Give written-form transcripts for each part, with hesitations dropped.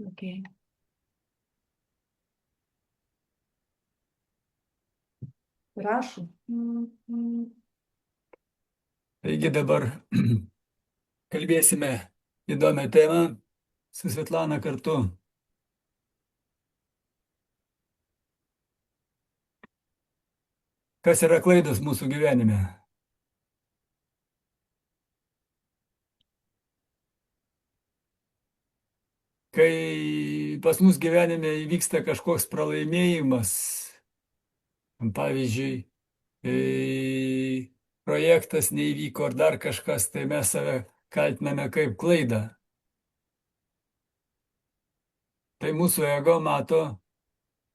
Okay. Prašom. Taigi dabar kalbėsime įdomią temą su Svetlana kartu. Kas yra klaidos mūsų gyvenime? Kai pas mus gyvenime įvyksta kažkoks pralaimėjimas, pavyzdžiui, projektas neįvyko ar dar kažkas, tai mes save kaltiname kaip klaidą. Tai mūsų ego mato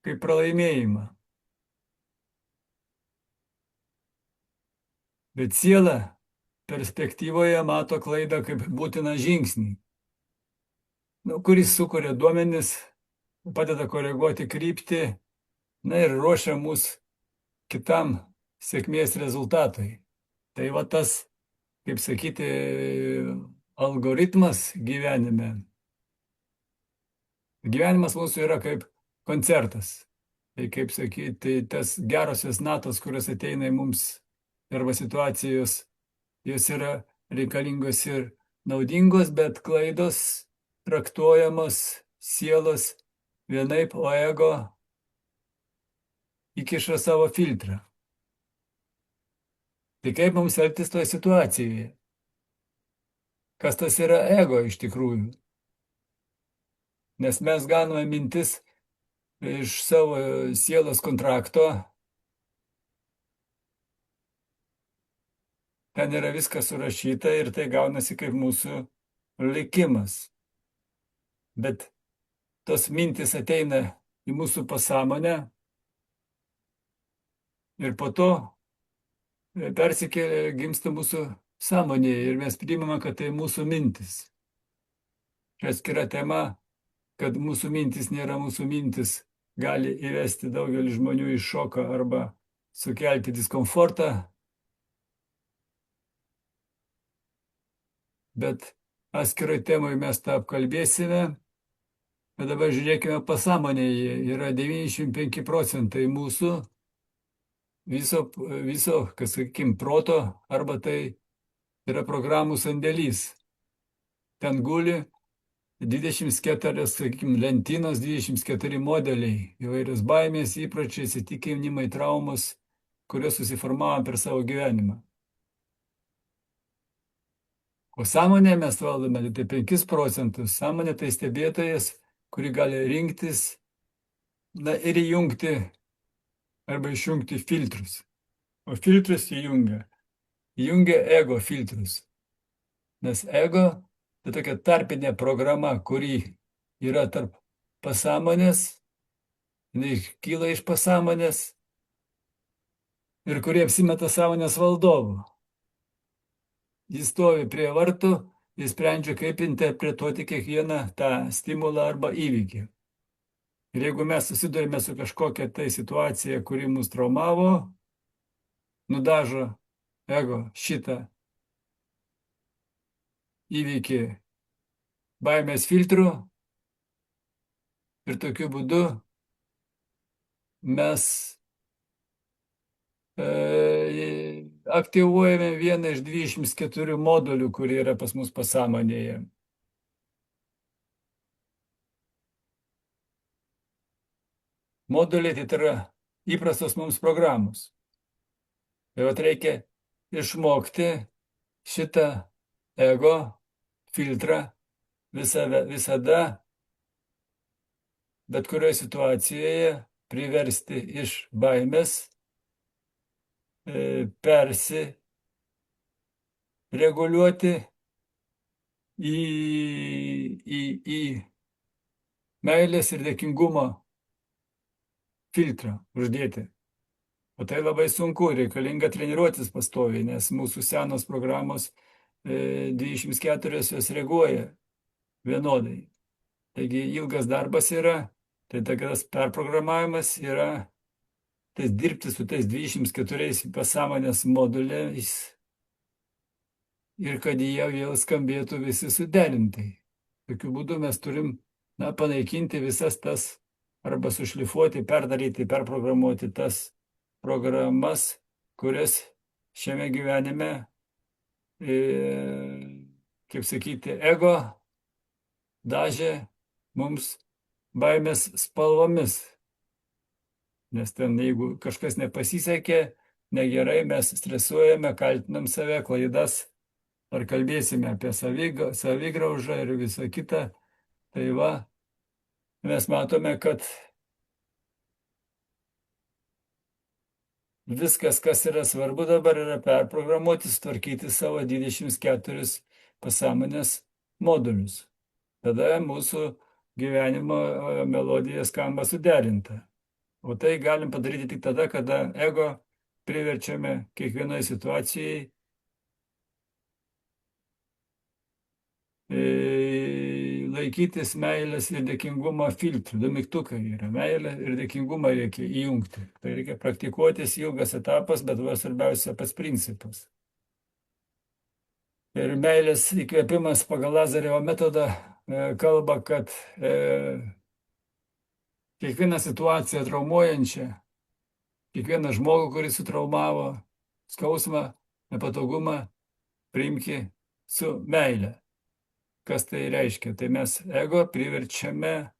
kaip pralaimėjimą. Bet siela perspektyvoje mato klaidą kaip būtiną žingsnį, kuris sukuria duomenis, padeda koreguoti kryptį, na ir ruošia mus kitam sėkmės rezultatui. Tai va tas, kaip sakyti, algoritmas gyvenime. Gyvenimas mūsų yra kaip koncertas. Tai kaip sakyti, tas gerosios natos, kurios ateina į mums arba situacijos, jos yra reikalingos ir naudingos, bet klaidos traktuojamos sielos vienaip, o ego įkiša savo filtrą. Tai kaip mums elgtis toje situacijoje? Kas tas yra ego iš tikrųjų? Nes mes gauname mintis iš savo sielos kontrakto. Ten yra viskas surašyta ir tai gaunasi kaip mūsų likimas. Bet tos mintis ateina į mūsų pasąmonę ir po to persikėlė, gimsta mūsų sąmonėje ir mes priimame, kad tai mūsų mintis. Čia atskira tema, kad mūsų mintis nėra mūsų mintis, gali įvesti daugelį žmonių į šoką arba sukelti diskomfortą. Bet atskirai temai mes tą apkalbėsime. Bet dabar žiūrėkime pasąmonėje. Yra 95% mūsų viso, kas sakykime, proto, arba tai yra programų sandėlys. Ten guli 24, sakykime, lentynos, 24 modeliai, įvairios baimės, įpročiai, įsitikinimai, traumos, kurios susiformavo per savo gyvenimą. O sąmonė mes valdome tai 5%. Sąmonė tai stebėtojas, kuri gali rinktis, na ir įjungti arba išjungti filtrus. O filtrus įjungia ego filtrus. Nes ego tai tokia tarpinė programa, kuri yra tarp pasąmonės, jinai kyla iš pasąmonės ir kurie apsimeta sąmonės valdovu. Jis stovi prie vartų, jis sprendžia, kaip interpretuoti kiekvieną tą stimulą arba įvykį. Ir jeigu mes susidurime su kažkokia tai situacija, kuri mus traumavo, nudažo ego šitą įvykį baimės filtru ir tokiu būdu mes aktyvuojame vieną iš 24 modulių, kurie yra pas mus pasąmonėje. Moduliai tai yra įprastos mums programos. Tai vat reikia išmokti šitą ego filtrą visada, bet kurioje situacijoje priversti iš baimės persireguliuoti į meilės ir dėkingumo filtrą uždėti. O tai labai sunku, reikalinga treniruotis pastoviai, nes mūsų senos programos 24 jos reaguoja vienodai. Taigi ilgas darbas yra, tai tas perprogramavimas yra tai dirbti su tais 24 pasąmonės moduliais ir kad jie vėl skambėtų visi suderintai. Tokiu būdu mes turim panaikinti visas tas arba sušlifuoti, perdaryti, perprogramuoti tas programas, kurias šiame gyvenime, kaip sakyti, ego dažė mums baimės spalvomis. Nes ten, jeigu kažkas nepasisekė, negerai, mes stresuojame, kaltinam save, klaidas, ar kalbėsime apie savigraužą ir visą kitą. Tai va, mes matome, kad viskas, kas yra svarbu dabar, yra perprogramuoti, sutvarkyti savo 24 pasąmonės modulius. Tada mūsų gyvenimo melodija skamba suderinta. O tai galim padaryti tik tada, kada ego priverčiame kiekvienoje situacijai laikytis meilės ir dėkingumo filtrų. Du mygtukai yra meilė ir dėkingumą reikia įjungti. Tai reikia praktikuotis, ilgas etapas, bet va svarbiausia pats principas. Ir meilės įkvėpimas pagal Lazarevo metodą kalba, kad kiekvieną situaciją traumuojančią, kiekvieną žmogų, kuris sutraumavo, skausmą, nepatogumą, priimki su meile. Kas tai reiškia? Tai mes ego priverčiame,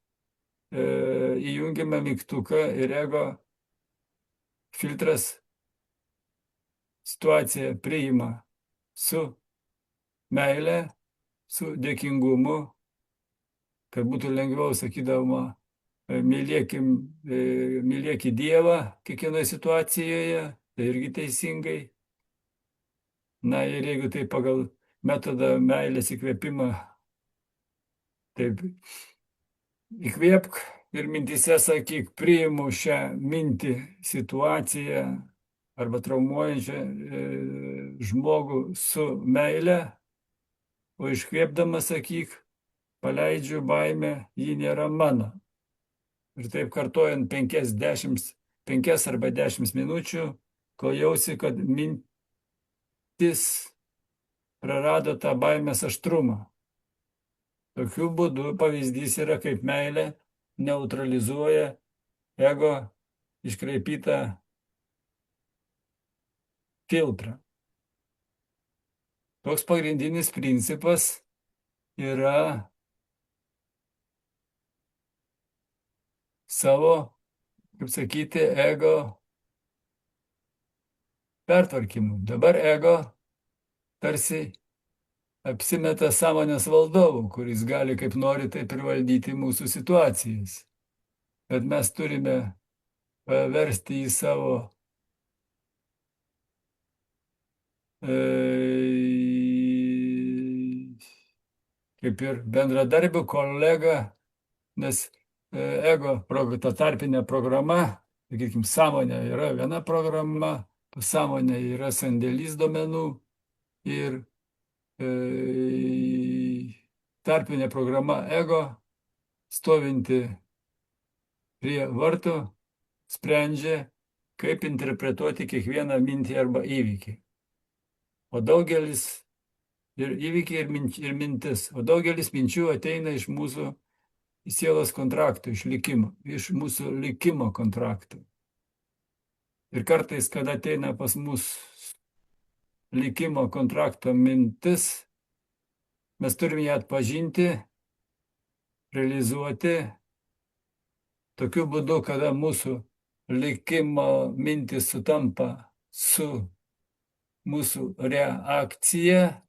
įjungiame mygtuką ir ego filtras situaciją priima su meile, su dėkingumu, kad būtų lengviau, sakydama, mylėki Dievą kiekvienoje situacijoje, tai irgi teisingai. Na ir jeigu tai pagal metodą meilės įkvėpimą, taip, įkvėpk ir mintise sakyk, priimu šią mintį, situaciją arba traumuojančią žmogų su meile, o iškvėpdamas sakyk, paleidžiu baimę, ji nėra mano. Ir taip kartojant 5 arba 10 minučių, kol jausi, kad mintis prarado tą baimės aštrumą. Tokiu būdu pavyzdys yra, kaip meilė neutralizuoja ego iškreipytą filtrą. Toks pagrindinis principas yra savo, kaip sakyti, ego pertvarkymu. Dabar ego tarsi apsimeta sąmonės valdovu, kuris gali kaip nori taip ir valdyti mūsų situacijas. Bet mes turime paversti į savo kaip ir bendradarbių kolegą, nes ego, ta tarpinė programa, sakykime, sąmonė yra viena programa, sąmonė yra sandėlys duomenų ir tarpinė programa ego, stovinti prie vartų, sprendžia, kaip interpretuoti kiekvieną mintį arba įvykį. O daugelis ir įvykiai ir mintis, o daugelis minčių ateina iš mūsų sielos kontraktų, iš mūsų likimo kontraktų. Ir kartais, kada ateina pas mus likimo kontrakto mintis, mes turime ją atpažinti, realizuoti tokiu būdu, kada mūsų likimo mintis sutampa su mūsų reakcija,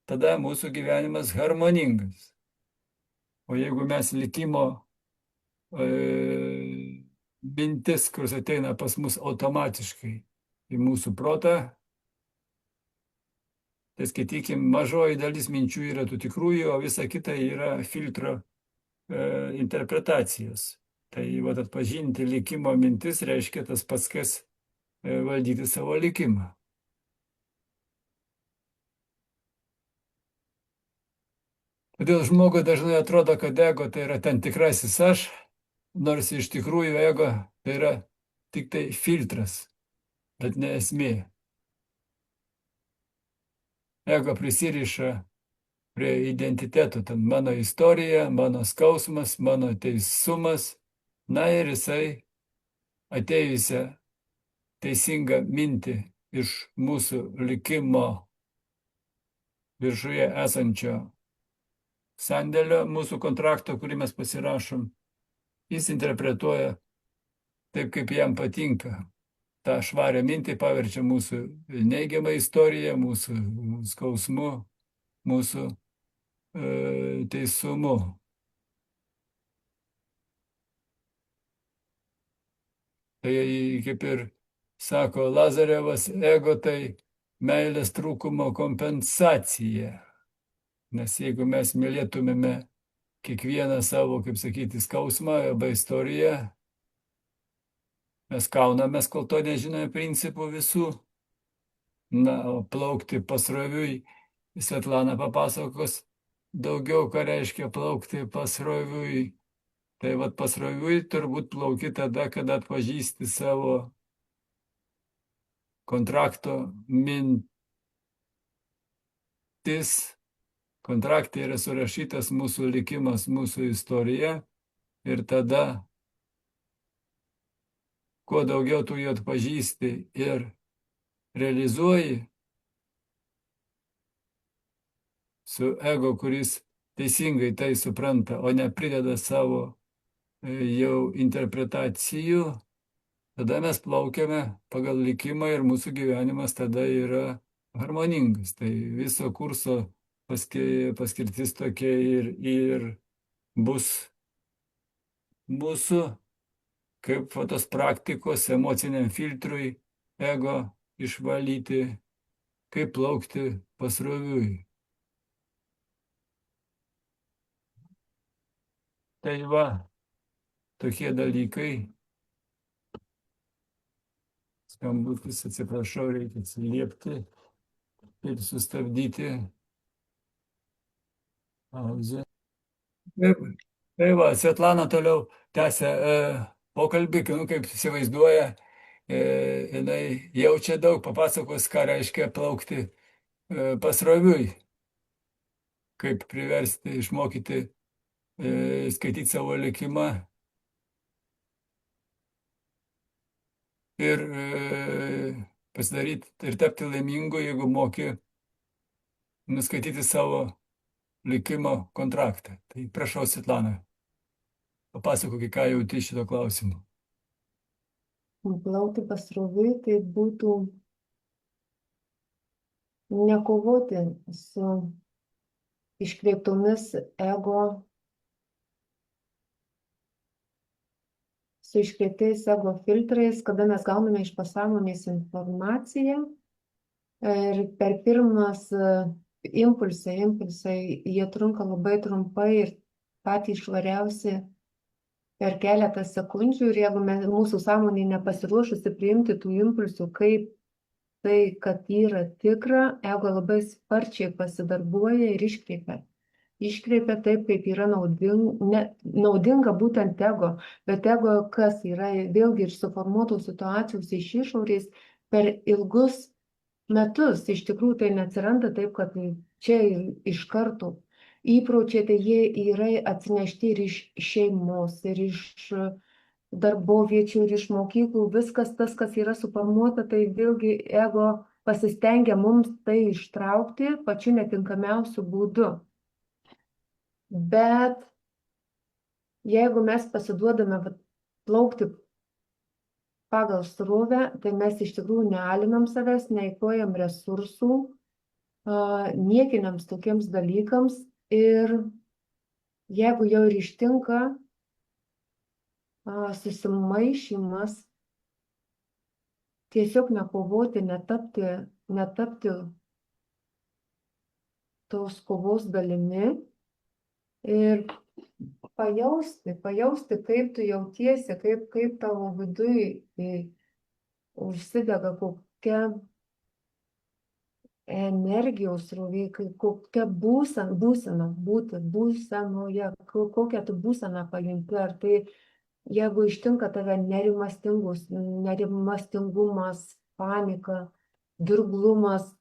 tada mūsų gyvenimas harmoningas. O jeigu mes likimo mintis, kuris ateina pas mus automatiškai į mūsų protą, tai skaitykim, mažoji dalis minčių yra tų tikrųjų, o visa kita yra filtro interpretacijos. Tai vat, atpažinti likimo mintis reiškia tas pats, kas valdyti savo likimą. Todėl žmogui dažnai atrodo, kad ego tai yra ten tikrasis aš, nors iš tikrųjų ego tai yra tik tai filtras, bet ne esmė. Ego prisiriša prie identiteto, ten mano istorija, mano skausmas, mano teisumas. Na ir jisai atėjusią teisingą mintį iš mūsų likimo viršuje esančio sandėlio, mūsų kontrakto, kurį mes pasirašom, jis interpretuoja taip, kaip jam patinka. Ta švarią mintį paverčia mūsų neigiamą istoriją, mūsų skausmu, mūsų teisumu. Tai kaip ir sako Lazarevas, ego tai meilės trūkumo kompensacija. Nes jeigu mes mylėtumėme kiekvieną savo, kaip sakyti, skausmą arba istoriją, mes kaunamės, kol to nežinome principų visų. Na, o plaukti pasroviui, Svetlana papasakos daugiau, ką reiškia plaukti pasroviui. Tai vad pasroviui turbūt plauki tada, kada atpažįsti savo kontrakto mintis. Kontrakte yra surašytas mūsų likimas, mūsų istorija. Ir tada, kuo daugiau tu jų atpažįsti ir realizuoji su ego, kuris teisingai tai supranta, o ne prideda savo jau interpretacijų, tada mes plaukiame pagal likimą ir mūsų gyvenimas tada yra harmoningas. Tai viso kurso paskirtis tokia ir bus mūsų kaip tos praktikos emociniam filtrui ego išvalyti, kaip plaukti pasroviui. Tai va, tokie dalykai. Skambutis, atsiprašau, reikia atsiliepti ir sustabdyti pauzę. Tai va, Svetlana toliau tęsia pokalbį, kaip įsivaizduoja, jinai jaučia daug, papasakos, ką reiškia plaukti pasroviui, kaip priversti, išmokyti skaityti savo likimą ir pasidaryti ir tapti laimingu, jeigu moki nuskaityti savo likimo kontraktą. Tai prašau, Svetlana, papasakok, ką jauti šito klausimu. Plaukti pasroviui tai būtų nekovoti su iškreiptomis ego, su iškreiptais ego filtrais, kada mes gauname iš pasąmonės informaciją ir per pirmas impulsai, jie trunka labai trumpai ir patys švariausi per keletą sekundžių ir jeigu mūsų sąmonė nepasiruošusi priimti tų impulsų kaip tai, kad yra tikra, ego labai sparčiai pasidarbuoja ir iškreipia. Iškreipia taip, kaip yra naudinga būtent ego, bet ego kas yra vėlgi iš suformuotų situacijos iš išorės per ilgus metus. Iš tikrųjų tai neatsiranda taip, kad čia iš karto. Įpročiai tai jie yra atsinešti ir iš šeimos, ir iš darboviečių, ir iš mokyklų. Viskas tas, kas yra suformuota, tai vėlgi ego pasistengia mums tai ištraukti pačiu netinkamiausiu būdu. Bet jeigu mes pasiduodame plaukti pagal srovę, tai mes iš tikrųjų nealinam savęs, neeikvojam resursų niekiniams tokiems dalykams. Ir jeigu jau ir ištinka susimaišymas, tiesiog nekovoti, netapti tos kovos dalimi ir pajausti, kaip tu jautiesi, kaip tavo viduj užsidega kokia energijos srovė, kokia būsena būti būsenoje, kokią tu būseną pajunti. Ar tai, jeigu ištinka tave nerimastingumas, panika, dirglumas,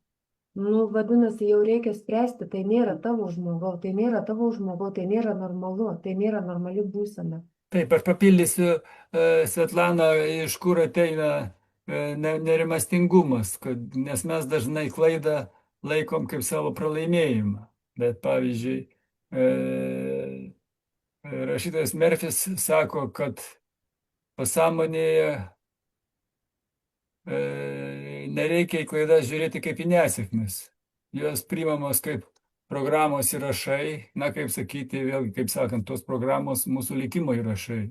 Nu, vadinasi, jau reikia spręsti, tai nėra tavo žmogau, tai nėra tavo žmogau, tai nėra normalu, tai nėra normali būsena. Taip, aš papildysiu Svetlaną, iš kur ateina nerimastingumas, nes mes dažnai klaidą laikom kaip savo pralaimėjimą. Bet pavyzdžiui, rašytojas Merfis sako, kad pasąmonėje nereikia į klaidas žiūrėti kaip į nesėkmes. Jos priimamos kaip programos įrašai, na, kaip sakyti, vėlgi, kaip sakant, tos programos mūsų likimo įrašai.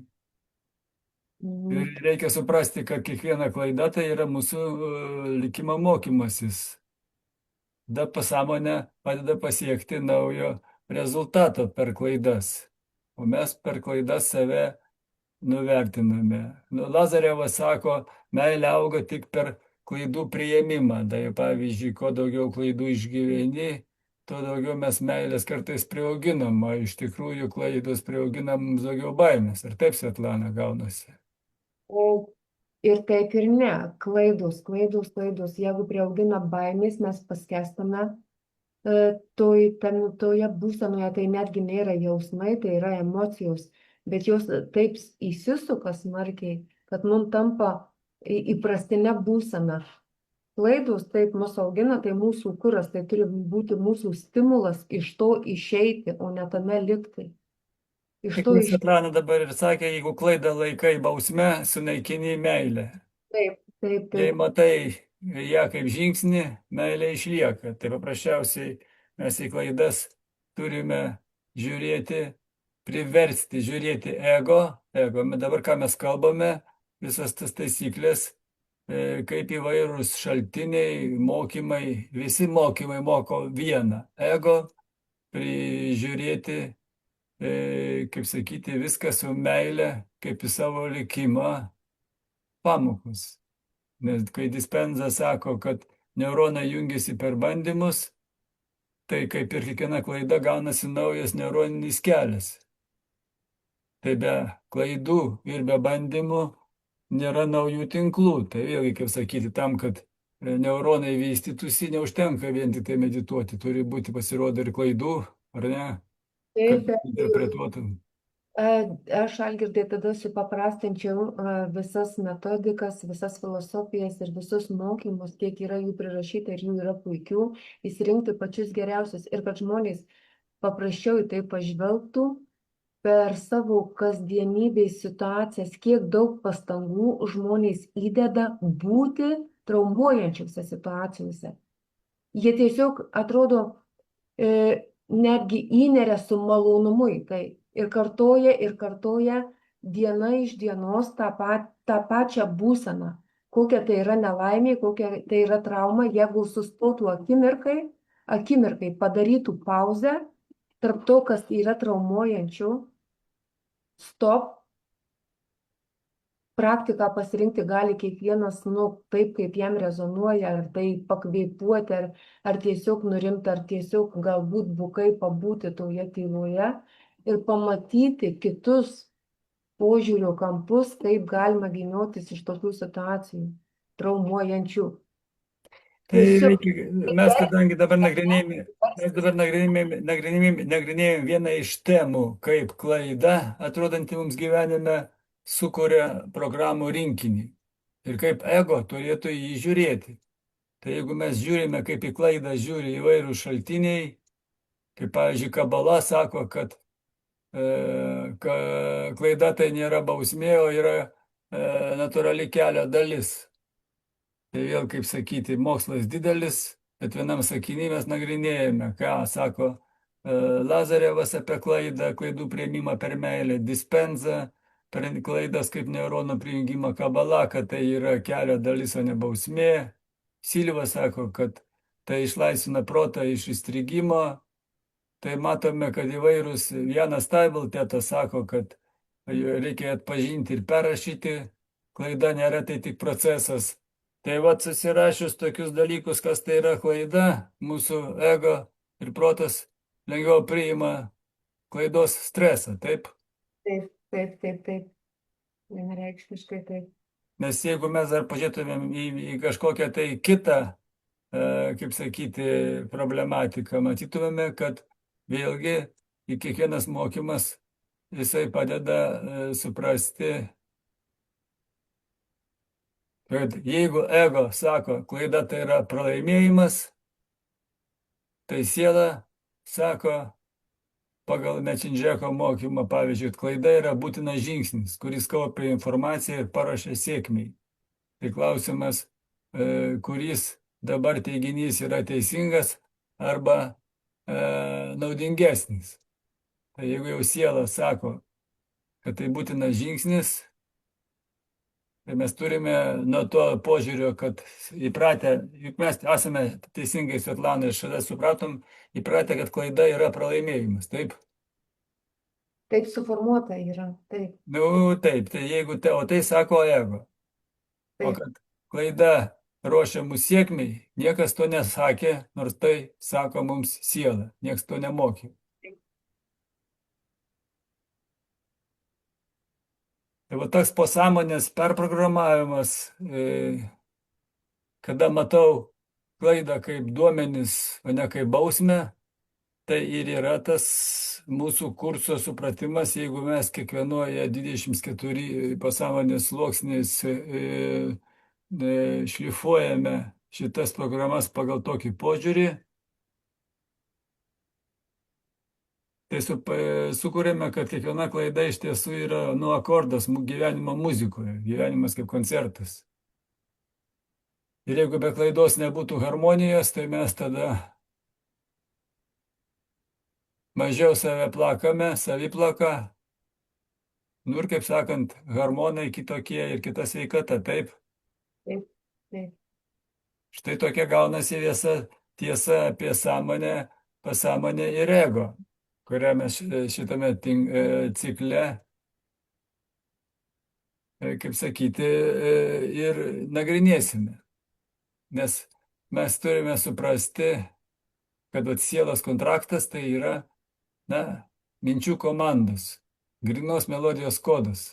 Ir Mhm. reikia suprasti, kad kiekviena klaida tai yra mūsų likimo mokymasis. Tada pasąmonė padeda pasiekti naujo rezultato per klaidas. O mes per klaidas save nuvertiname. Nu, Lazarevas sako, meilė auga tik per klaidų priėmimą. Tai pavyzdžiui, kuo daugiau klaidų išgyveni, tuo daugiau mes meilės kartais priauginam, o iš tikrųjų klaidos priaugina mums daugiau baimės. Ir taip, Svetlana, gaunasi. O ir taip ir ne. Klaidos, klaidos, klaidos. Jeigu priaugina baimės, mes paskestame toje būsenoje, tai netgi nėra jausmai, tai yra emocijos. Bet jos taip įsisuka smarkiai, kad mums tampa įprastinė būsena. Klaidos taip mus augina, tai mūsų kuras, tai turi būti mūsų stimulas iš to išeiti, o ne tame likti. Iš Kaip to išeiti. Svetlana dabar ir sakė, jeigu klaidą laikai bausme, sunaikini meilę. Taip, taip, Jei taip. matai ją kaip žingsnį, meilė išlieka. Tai paprasčiausiai mes į klaidas turime žiūrėti, priversti žiūrėti ego. Dabar ką mes kalbame, visas tas taisyklės, kaip įvairūs šaltiniai, mokymai, visi mokymai moko vieną. Ego prižiūrėti, kaip sakyti, viską su meile, kaip į savo likimą pamokus. Nes kai Dispenza sako, kad neuronai jungiasi per bandymus, tai kaip ir kiekviena klaida gaunasi naujas neuroninis kelias. Tai be klaidų ir be bandymų nėra naujų tinklų. Tai vėlgi, kaip sakyti, tam, kad neuronai vystytųsi, neužtenka vien tik tai medituoti. Turi būti pasirodo ir klaidų, ar ne, kad Taip, bet interpretuotum. aš, Algirdai, tada supaprastinčiau visas metodikas, visas filosofijas ir visus mokymus, kiek yra jų prirašyta ir jų yra puikių, įsirinkti pačius geriausius ir kad žmonės paprasčiau į tai pažvelgtų per savo kasdienybės situacijas, kiek daug pastangų žmonės įdeda būti traumuojančiose situacijose. Jie tiesiog atrodo netgi įneria su malonumu į tai ir kartoja diena iš dienos tą pačią būseną. Kokia tai yra nelaimė, kokia tai yra trauma, jeigu sustotų akimirkai padarytų pauzę tarp to, kas yra traumuojančių, stop, praktiką pasirinkti gali kiekvienas, nu, taip, kaip jam rezonuoja, ar tai pakvėpuoti, ar tiesiog nurimti, ar tiesiog galbūt bukai pabūti toje tyloje ir pamatyti kitus požiūrio kampus, kaip galima gyniotis iš tokių situacijų, traumuojančių. Tai Tiesiog reikia, mes kadangi dabar nagrinėjame, mes dabar nagrinėjame vieną iš temų, kaip klaida, atrodanti mums gyvenime, sukuria programų rinkinį ir kaip ego turėtų jį žiūrėti. Tai jeigu mes žiūrime, kaip į klaidą žiūri įvairių šaltiniai, kaip pavyzdžiui, Kabala sako, kad klaida tai nėra bausmė, o yra natūrali kelio dalis. Tai vėl, kaip sakyti, mokslas didelis, bet vienam sakiny mes nagrinėjame, ką sako Lazarevas apie klaidą, klaidų prieimimą per meilę, Dispenza, per klaidas kaip neuronų prijungimą, Kabala, kad tai yra kelio dalis, o ne bausmė. Silva sako, kad tai išlaisvina protą iš įstrigimo. Tai matome, kad įvairūs, Janas Staibaltetas sako, kad reikia atpažinti ir perrašyti, klaida nėra tai tik procesas. Tai vat susirašius tokius dalykus, kas tai yra klaida, mūsų ego ir protas lengviau priima klaidos stresą, taip? taip, taip, taip, taip, vienareikšmiškai taip. Nes jeigu mes dar pažiūrėtumėm į kažkokią tai kitą kaip sakyti, problematiką, matytumėme, kad vėlgi į kiekvienas mokymas jisai padeda suprasti, kad jeigu ego sako, klaida tai yra pralaimėjimas, tai siela sako, pagal Mečindžeko mokymą, pavyzdžiui, klaida yra būtinas žingsnis, kuris kaupia informaciją ir paruošia sėkmiai. Tai klausimas, kuris dabar teiginys yra teisingas arba naudingesnis. Tai jeigu jau siela sako, kad tai būtinas žingsnis, tai mes turime nuo to požiūrio, kad įpratę, juk mes esame teisingai, Svetlana, ir šalia supratom, įpratę, kad klaida yra pralaimėjimas, taip? Taip suformuota yra, taip, Nu, taip, tai jeigu, o tai sako ego. O taip. kad klaida ruošia mus sėkmiai, niekas to nesakė, nors tai sako mums siela, niekas to nemokė. Tai va tas pasąmonės perprogramavimas, kada matau klaidą kaip duomenis, o ne kaip bausmę, tai ir yra tas mūsų kurso supratimas, jeigu mes kiekvienoje 24 pasąmonės sluoksniais šlifuojame šitas programas pagal tokį požiūrį, tai sukūrėme, kad kiekviena klaida iš tiesų yra akordas gyvenimo muzikoje, gyvenimas kaip koncertas. Ir jeigu be klaidos nebūtų harmonijos, tai mes tada mažiau save plakame, saviplaka, nu ir kaip sakant, hormonai kitokie ir kita sveikata, taip? Taip, taip. Štai tokia gaunasi tiesa apie sąmonę, pasąmonę ir ego, kurią mes šitame cikle, kaip sakyti, ir nagrinėsime. Nes mes turime suprasti, kad sielos kontraktas tai yra, minčių komandos, grynos melodijos kodas.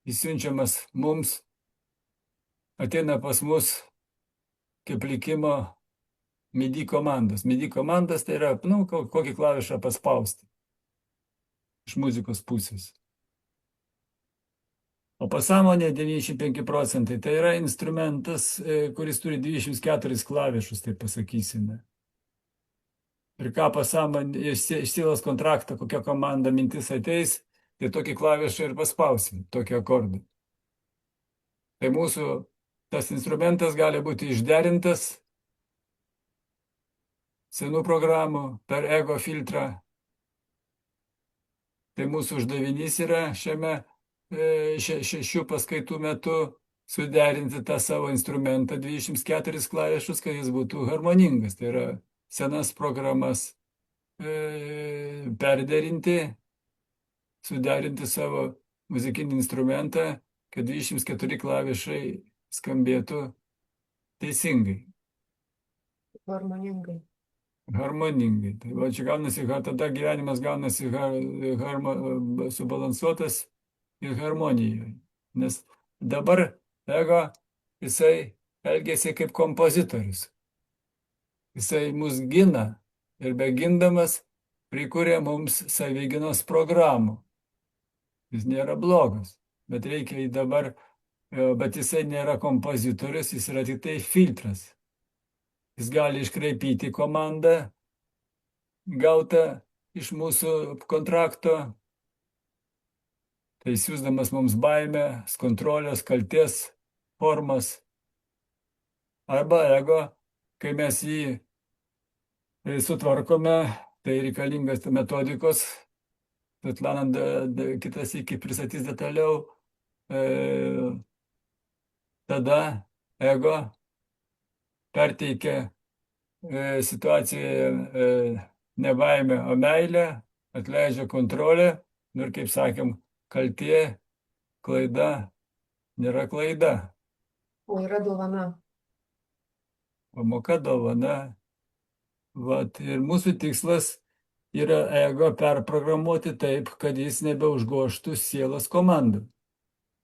Jis siunčiamas mums, ateina pas mus kaip likimo MIDI komandos. MIDI komandas tai yra, kokį klavišą paspausti iš muzikos pusės. O pasąmonė 95 procentai tai yra instrumentas, kuris turi 24 klavišus, taip pasakysime. Ir ką pasąmonė, iš sielos kontraktą, kokia komanda mintis ateis, tai tokį klavišą ir paspausim, tokį akordą. Tai mūsų tas instrumentas gali būti išderintas senų programų per ego filtrą. Tai mūsų uždavinys yra šių paskaitų metu suderinti tą savo instrumentą 24 klavišus, kad jis būtų harmoningas. Tai yra senas programas perderinti, suderinti savo muzikinį instrumentą, kad 24 klavišai skambėtų teisingai. Harmoningai. Harmoningai. Tai va čia gaunasi, tada gyvenimas gaunasi subalansuotas ir harmonijoje. Nes dabar ego, jisai elgėsi kaip kompozitorius. Jisai mus gina ir begindamas prikūrė mums savigynos programų. Jis nėra blogas, bet reikia dabar, bet jisai nėra kompozitorius, jis yra tik tai filtras. Jis gali iškraipyti komandą gautą iš mūsų kontrakto, tai siūsdamas mums baimę, kontrolės, kalties formas. Arba ego, kai mes jį sutvarkome, tai reikalingas metodikos. Svetlana kitas iki pristatys detaliau. Tada ego perteikia situaciją ne baimę, o meilę, atleidžia kontrolę. Ir kaip sakėm, kaltė, klaida nėra klaida. O yra dovana. Pamoka dovana. Vat, ir mūsų tikslas yra ego perprogramuoti taip, kad jis nebeužgoštų sielos komandų.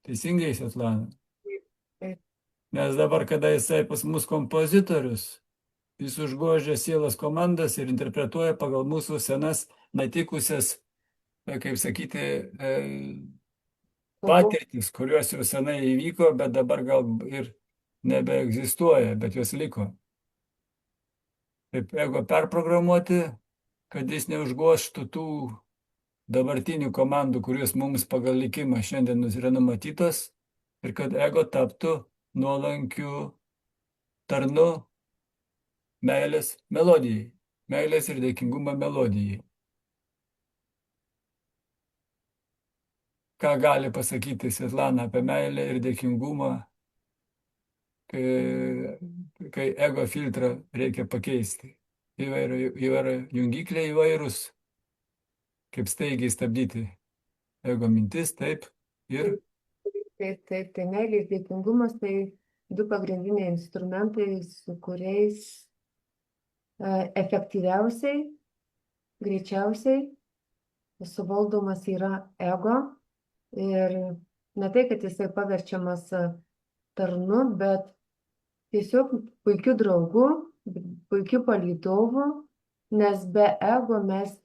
Teisingai, Svetlana? Taip. Nes dabar, kada jisai pas mus kompozitorius, jis užgožia sielos komandas ir interpretuoja pagal mūsų senas netikusias, kaip sakyti, Oho, patirtis, kurios jau senai įvyko, bet dabar gal ir nebeegzistuoja, bet jos liko. Taip ego perprogramuoti, kad jis neužgoštų tų dabartinių komandų, kurios mums pagal likimą šiandien yra numatytos, ir kad ego taptų nuolankiu tarnu meilės melodijai, meilės ir dėkingumo melodijai. Ką gali pasakyti Svetlana apie meilę ir dėkingumą, kai ego filtrą reikia pakeisti? Įvairių jungikliai įvairūs, kaip staigiai stabdyti ego mintis, taip, ir tai meilė ir dėkingumas tai du pagrindiniai instrumentai, su kuriais efektyviausiai, greičiausiai suvaldomas yra ego. Ir ne tai, kad jisai paverčiamas tarnu, bet tiesiog puikiu draugu, puikiu palydovu, nes be ego mes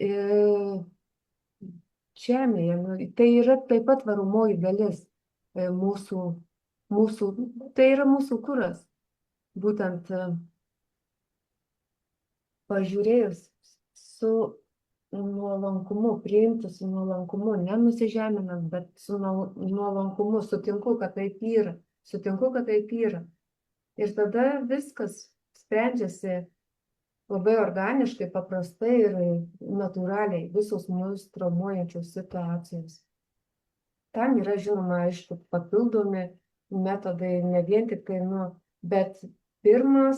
žemėje, tai yra taip pat varomoji dalis mūsų, tai yra mūsų kuras. Būtent pažiūrėjus su nuolankumu, priimti su nuolankumu, nenusižeminant, bet su nuolankumu, sutinku, kad taip yra, sutinku, kad taip yra. Ir tada viskas sprendžiasi labai organiškai, paprastai ir natūraliai, visos mus traumuojančios situacijos. Tam yra, žinoma, aišku, papildomi metodai, ne vien tik tai, bet pirma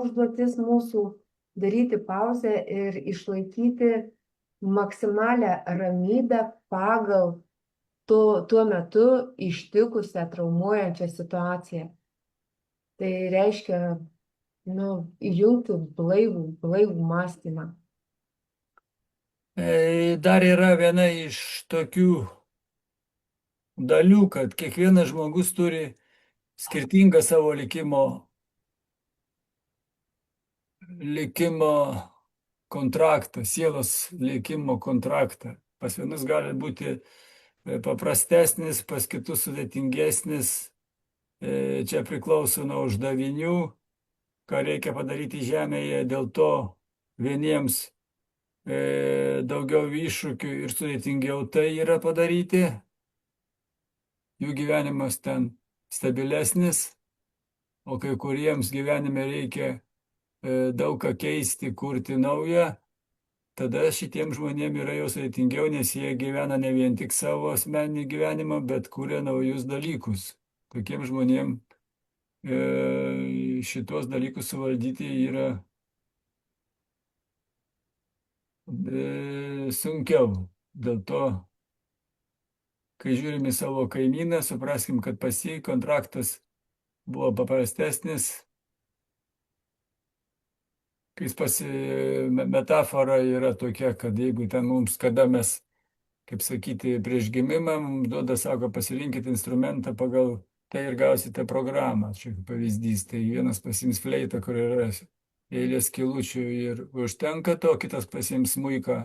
užduotis mūsų daryti pauzę ir išlaikyti maksimalią ramybę pagal tuo metu ištikusią traumuojančią situaciją. Tai reiškia, įjungti blaivų mąstymą. dar yra viena iš tokių dalių, kad kiekvienas žmogus turi skirtingą savo likimo kontraktą, sielos likimo kontraktą. Pas vienus gali būti paprastesnis, pas kitus sudėtingesnis. Čia priklauso nuo uždavinių, ką reikia padaryti žemėje, dėl to vieniems daugiau iššūkių ir sudėtingiau tai yra padaryti, jų gyvenimas ten stabilesnis, o kai kuriems gyvenime reikia daug ką keisti, kurti naują, tada šitiems žmonėms yra jau sudėtingiau, nes jie gyvena ne vien tik savo asmeninį gyvenimą, bet kuria naujus dalykus. Tokiem žmonėms šitos dalykus suvaldyti yra sunkiau. Dėl to, kai žiūrime savo kaimyną, supraskim, kad pas jį kontraktas buvo paprastesnis. Metafora yra tokia, kad jeigu ten mums, kada mes, kaip sakyti, prieš gimimą, mums duoda, sako, pasirinkite instrumentą pagal tai ir gausite programą. Čia pavyzdys, tai vienas pasiims fleitą, kur yra eilės skilučių ir užtenka to, kitas pasiims smuiką,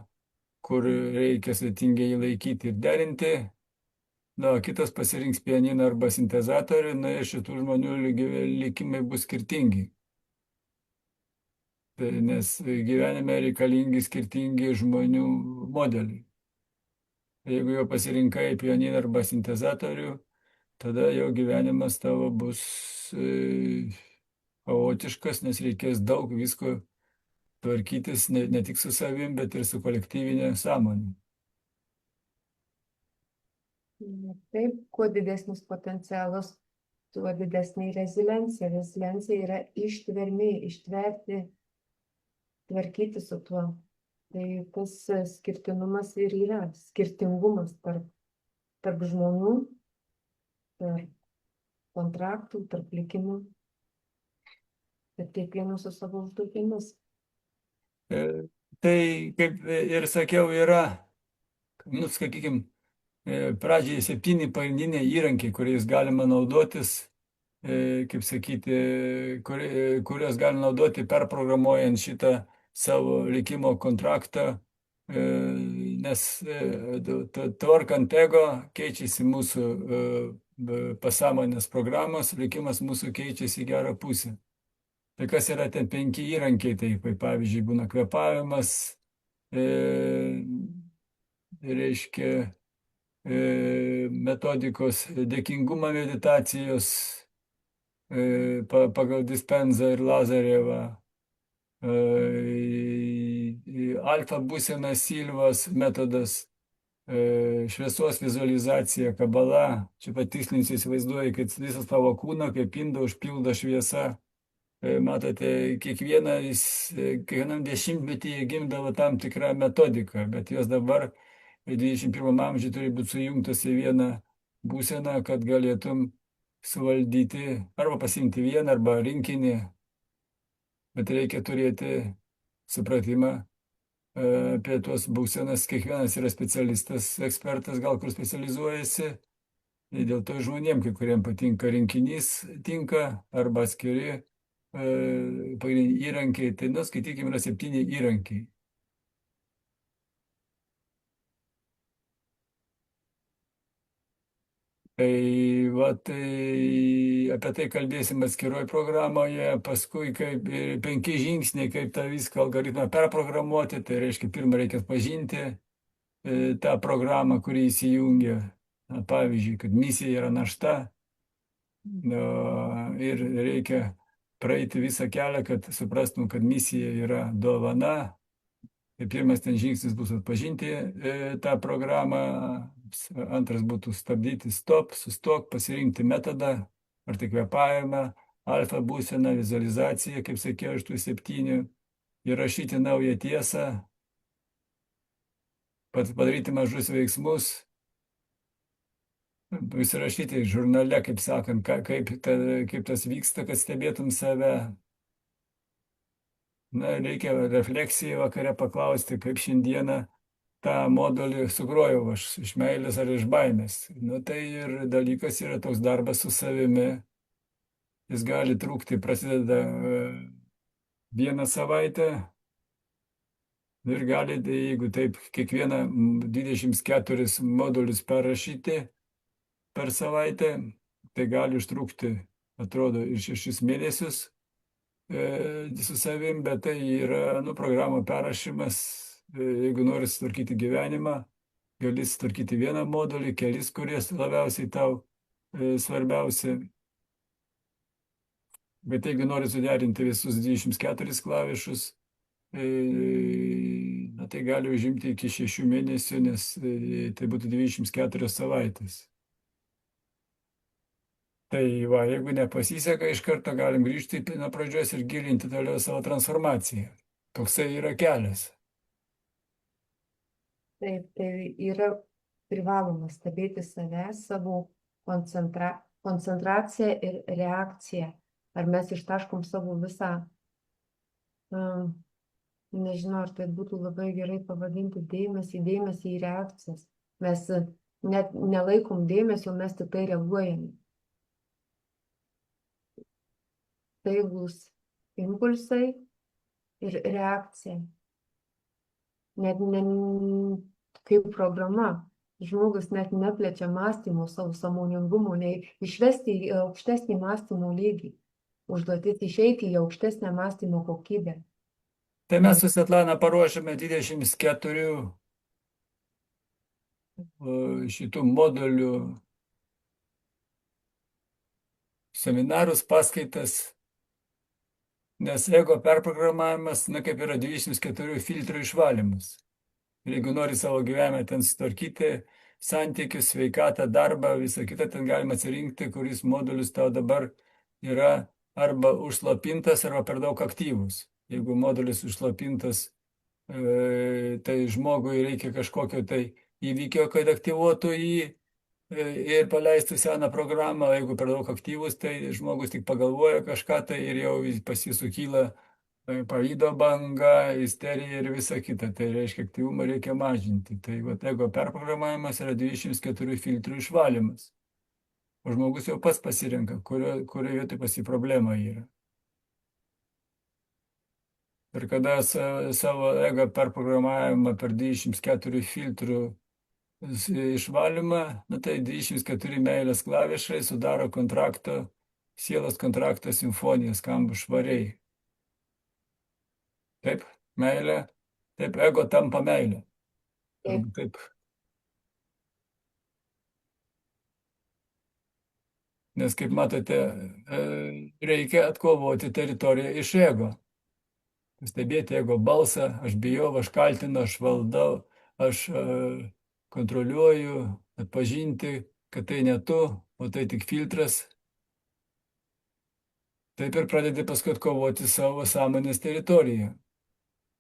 kur reikia sudėtingai laikyti ir derinti. Na, kitas pasirinks pianiną arba sintezatorių, na ir šitų žmonių likimai bus skirtingi. Nes gyvenime reikalingi skirtingi žmonių modeliai. Jeigu jau pasirinkai pianiną arba sintezatorių, tada jau gyvenimas tavo bus chaotiškas, nes reikės daug visko tvarkytis ne tik su savim, bet ir su kolektyvinė sąmonė. Taip, kuo didesnis potencialas, tuo didesnė reziliencija. Reziliencija yra ištvermė, ištverti, tvarkyti su tuo. Tai tas skirtinumas ir yra, skirtingumas tarp žmonių, tarp kontraktų, tarp likimų, bet kiekvienas su savo užduotimis. Tai, kaip ir sakiau, yra, sakykime, pradžiai 7 pagrindiniai įrankiai, kuriais galima naudotis kaip sakyti, kurios gali naudoti perprogramuojant šitą savo likimo kontraktą, nes tvarkant ego keičiasi mūsų pasąmonės programos, likimas mūsų keičiasi į gerą pusę. Tai kas yra ten 5 įrankiai, tai pavyzdžiui būna kvėpavimas, reiškia metodikos dėkingumo meditacijos pagal Dispenzą ir Lazarevą, alfa būsena Silvos metodas, šviesos vizualizacija, kabala. Čia patikslinsiu, įsivaizduoju, kad visas tavo kūną kaip indą užpildo šviesa. Matote, kiekvienam dešimtmetyje gimdavo tam tikrą metodiką, bet jos dabar 21 amžiuje turi būti sujungtas į vieną būseną, kad galėtum suvaldyti arba pasimti vieną arba rinkinį, bet reikia turėti supratimą apie tuos būsenas. Kiekvienas yra specialistas, ekspertas, gal kur specializuojasi. Dėl to žmonėm, kai kuriem patinka rinkinys, tinka arba skiri pagrindiniai įrankiai. Tai skaitykime, yra 7 įrankiai. Tai apie tai kalbėsim atskiroj programoje, paskui kaip 5 žingsniai, kaip tą viską algoritmą perprogramuoti. Tai reiškia, pirmą reikia pažinti tą programą, kurį įsijungia. Pavyzdžiui, kad misija yra našta ir reikia praeiti visą kelią, kad suprastum, kad misija yra dovana. Tai pirmas ten žingsnis bus atpažinti tą programą, antras būtų stabdyti, sustok, pasirinkti metodą, ar tai kvėpavimą, alfa būseną, vizualizaciją, kaip sakiau, iš tų 7, įrašyti naują tiesą, padaryti mažus veiksmus, įsirašyti žurnale, kaip sakant, kaip tas vyksta, kad stebėtum save. Reikia refleksijai vakare paklausti, kaip šiandieną tą modulį sugrojau aš, iš meilės ar iš baimės. Tai ir dalykas yra toks darbas su savimi. Jis gali trukti, prasideda 1 savaitę ir gali, jeigu taip, kiekvieną 24 modulius perrašyti per savaitę, tai gali užtrukti, atrodo, ir 6 mėnesius su savim, bet tai yra programų perrašymas. Jeigu nori sutvarkyti gyvenimą, gali sutvarkyti vieną modulį, kelis, kurie labiausiai tau svarbiausi. Bet jeigu nori suderinti visus 24 klavišus, tai gali užimti iki 6 mėnesių, nes tai būtų 24 savaitės. Tai va, jeigu nepasiseka, iš karto galim grįžti nuo pradžios ir gilinti toliau savo transformaciją. Toksai yra kelias. Taip, tai yra privaloma stebėti save, savo koncentraciją ir reakciją. Ar mes ištaškom savo visą, nežinau, ar tai būtų labai gerai pavadinti dėmesį į reakcijas. Mes net nelaikom dėmesio, mes tik tai reaguojame. Staigūs impulsai ir reakcija. Net kaip programa. Žmogus net neplečia mąstymo, savo sąmoningumo, nei išvesti į aukštesnį mąstymo lygį. Užduotis išeiti į aukštesnę mąstymo kokybę. Tai mes su Svetlana paruošėme 24 šitų modulių seminarus, paskaitas. Nes ego perprogramavimas, kaip yra 24 filtrų išvalymas. Ir jeigu nori savo gyvenimą ten sutvarkyti, santykius, sveikatą, darbą, visą kitą, ten galima atsirinkti, kuris modulis tau dabar yra arba užslopintas, arba per daug aktyvus. Jeigu modulis užslopintas, tai žmogui reikia kažkokio tai įvykio, kad aktyvuotų jį ir paleistų seną programą. Jeigu per daug aktyvus, tai žmogus tik pagalvoja kažką, tai ir jau pas jį sukyla pavydo banga, isterija ir visa kita. Tai reiškia, aktyvumą reikia mažinti. Tai ego perprogramavimas yra 24 filtrų išvalymas. o žmogus jau pats pasirenka, kurioje vietoje pas jį problema yra. Ir kada savo ego perprogramavimą per 24 filtrų išvalymą, tai 24 meilės klavišai sudaro kontrakto, sielos kontrakto simfoniją, skamba švariai. Taip, meilė, taip ego tampa meilė. Taip. Taip. Nes, kaip matote, reikia atkovoti teritoriją iš ego. Stebėti ego balsą, aš bijau, aš kaltinu, aš valdau, aš kontroliuoju, atpažinti, kad tai ne tu, o tai tik filtras. Taip ir pradedi paskui atkovoti savo sąmonės teritoriją.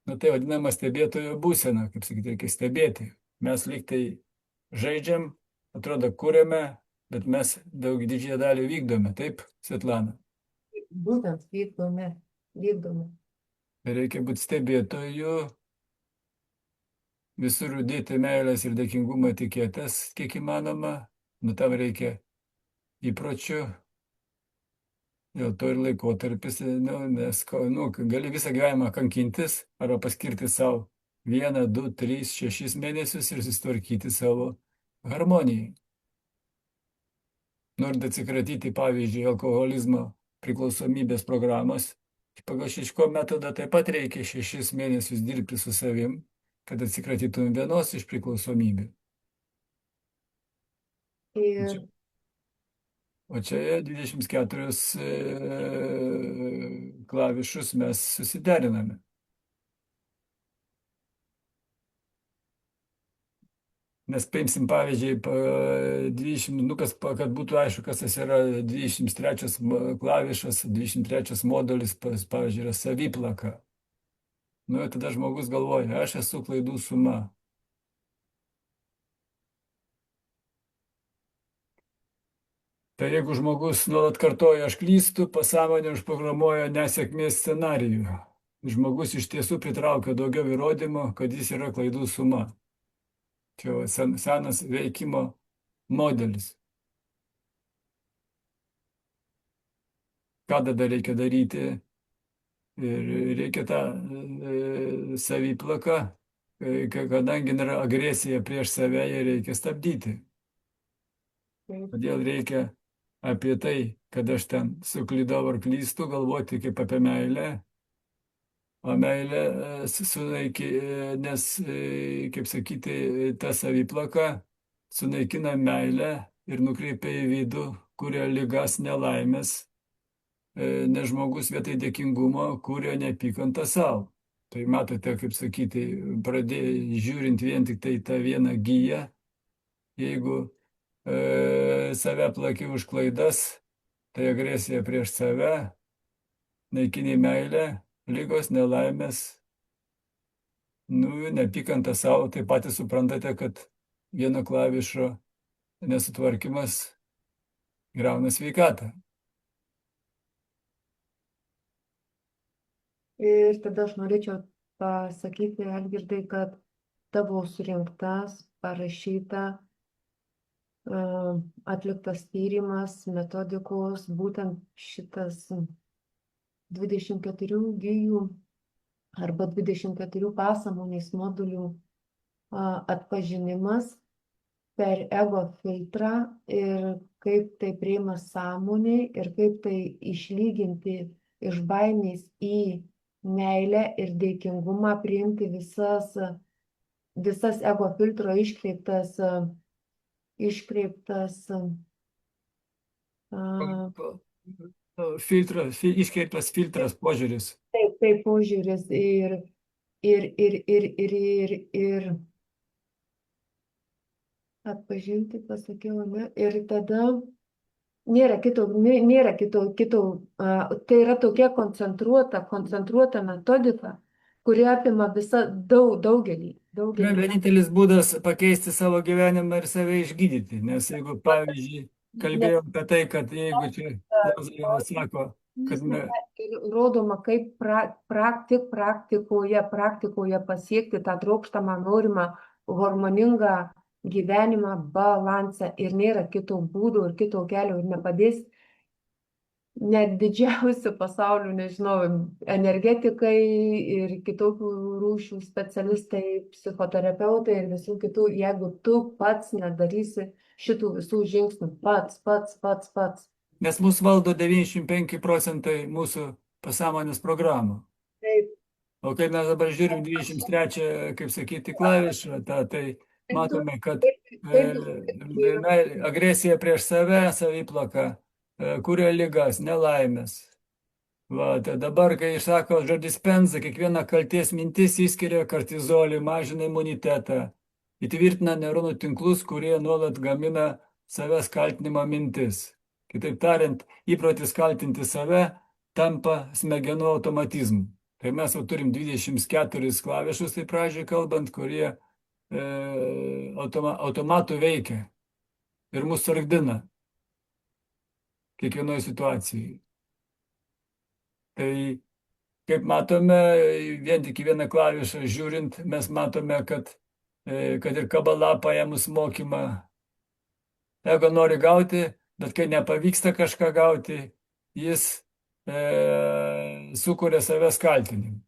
Tai vadinama stebėtojo būsena, kaip sakyti, reikia stebėti. Mes lyg tai žaidžiam, atrodo, kuriame, bet mes daug didžiąją dalį vykdome. Taip, Svetlana? Būtent vykdome. Reikia būti stebėtoju, visur dėti meilės ir dėkingumo etiketės, kiek įmanoma. Tam reikia įpročių. Dėl to ir laikotarpis, nes gali visą gyvenimą kankintis arba paskirti savo 1, 2, 3, 6 mėnesius ir susitvarkyti savo harmonijai. Norint atsikratyti, pavyzdžiui, alkoholizmo priklausomybės programos, pagal Šiško metodą taip pat reikia 6 mėnesius dirbti su savim, kad atsikratytum vienos iš priklausomybių. Ir O čia 24 klavišus mes susideriname. Mes paimsim pavyzdžiui 20, kad būtų aišku, kas tas yra 23 klavišas, 23 modulis, pavyzdžiui, yra saviplaka. Tada žmogus galvoja, aš esu klaidų suma. Tai jeigu žmogus nuolat kartoja, aš klystu, pasąmonė užprogramuoja nesėkmės scenarijų. Žmogus iš tiesų pritraukia daugiau įrodymų, kad jis yra klaidų suma. Čia senas veikimo modelis. Ką tada reikia daryti? Ir reikia tą saviplaką, kadangi yra agresija prieš save, ją reikia stabdyti. Todėl reikia apie tai, kad aš ten suklydau ar klystu, galvoti kaip apie meilę. O meilė nes, kaip sakyti, ta saviplaka sunaikina meilę ir nukreipia į vidų, kuria ligas nelaimės, nes žmogus vietoj dėkingumo kuria neapykantą savo. Tai matote, kaip sakyti, žiūrint vien tik tai tą vieną giją, jeigu save plaki už klaidas, tai agresija prieš save, naikini meilę, lygos, nelaimės, neapykanta savo, tai patys suprantate, kad vieno klavišo nesutvarkymas griauna sveikatą. Ir tada aš norėčiau pasakyti, Algirdai, kad tavo surinktas, parašyta, atliktas tyrimas, metodikos, būtent šitas 24 gijų arba 24 pasąmonės modulių atpažinimas per ego filtrą ir kaip tai priima sąmonė ir kaip tai išlyginti iš baimės į meilę ir dėkingumą, priimti visas ego filtro iškreiptas Iškreiptas filtras požiūris. Taip, požiūris ir atpažinti, pasakiau, ne? Ir tada nėra kito, tai yra tokia koncentruota metodika, kuri apima daugelį. Vienintelis būdas pakeisti savo gyvenimą ir save išgydyti, nes jeigu, pavyzdžiui, kalbėjau apie tai, kad jeigu čia Lozorinas sako, kad rodoma, kaip praktikoje pasiekti tą trokštamą, norimą, harmoningą gyvenimą balansą ir nėra kito būdo ir kito kelio ir nepadės net didžiausių pasaulių, nežinau, energetikai ir kitokių rūšių specialistai, psichoterapeutai ir visų kitų, jeigu tu pats nedarysi šitų visų žingsnių, pats. Nes mūsų valdo 95% mūsų pasąmonės programų. Taip, O kai mes dabar žiūrim 23, kaip sakyti, klavišą, tai taip, matome, kad taip, taip, agresija prieš save, saviplaka, kuria ligas, nelaimės. Va, tai dabar, kai išsako žodis penza, kiekviena kalties mintis įskiria kortizolį, mažina imunitetą, įtvirtina neuronų tinklus, kurie nuolat gamina savęs kaltinimo mintis. Kitaip tariant, įprotis kaltinti save tampa smegenų automatizmu. Tai mes jau turim 24 klavišus, tai pradžiai kalbant, kurie automatu veikia ir mus sargdina kiekvienoje situacijoje. Tai, kaip matome, vien tik į vieną klavišą žiūrint, mes matome, kad ir kabala paėmus mokymą, ego nori gauti, bet kai nepavyksta kažką gauti, jis sukuria savęs kaltinimą.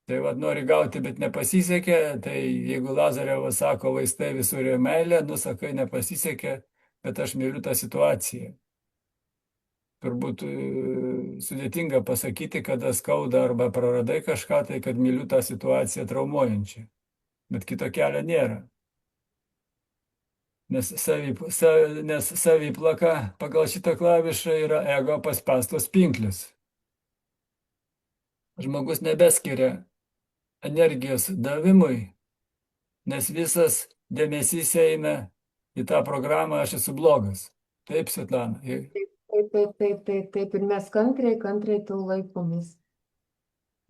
Tai vad nori gauti, bet nepasisekė, tai jeigu Lazarevas sako, vaistai visur yra meilė, nusakai, nepasisekė, bet aš myliu tą situaciją. Turbūt sudėtinga pasakyti, kada skauda arba praradai kažką, tai kad myliu tą situaciją traumuojančią. Bet kito kelio nėra. Nes saviplaka pagal šitą klavišą yra ego paspęstos pinklis. Žmogus nebeskiria energijos davimui, nes visas dėmesys eina į tą programą, aš esu blogas. Taip, Svetlana. taip. Ir mes kantriai tų laikomės.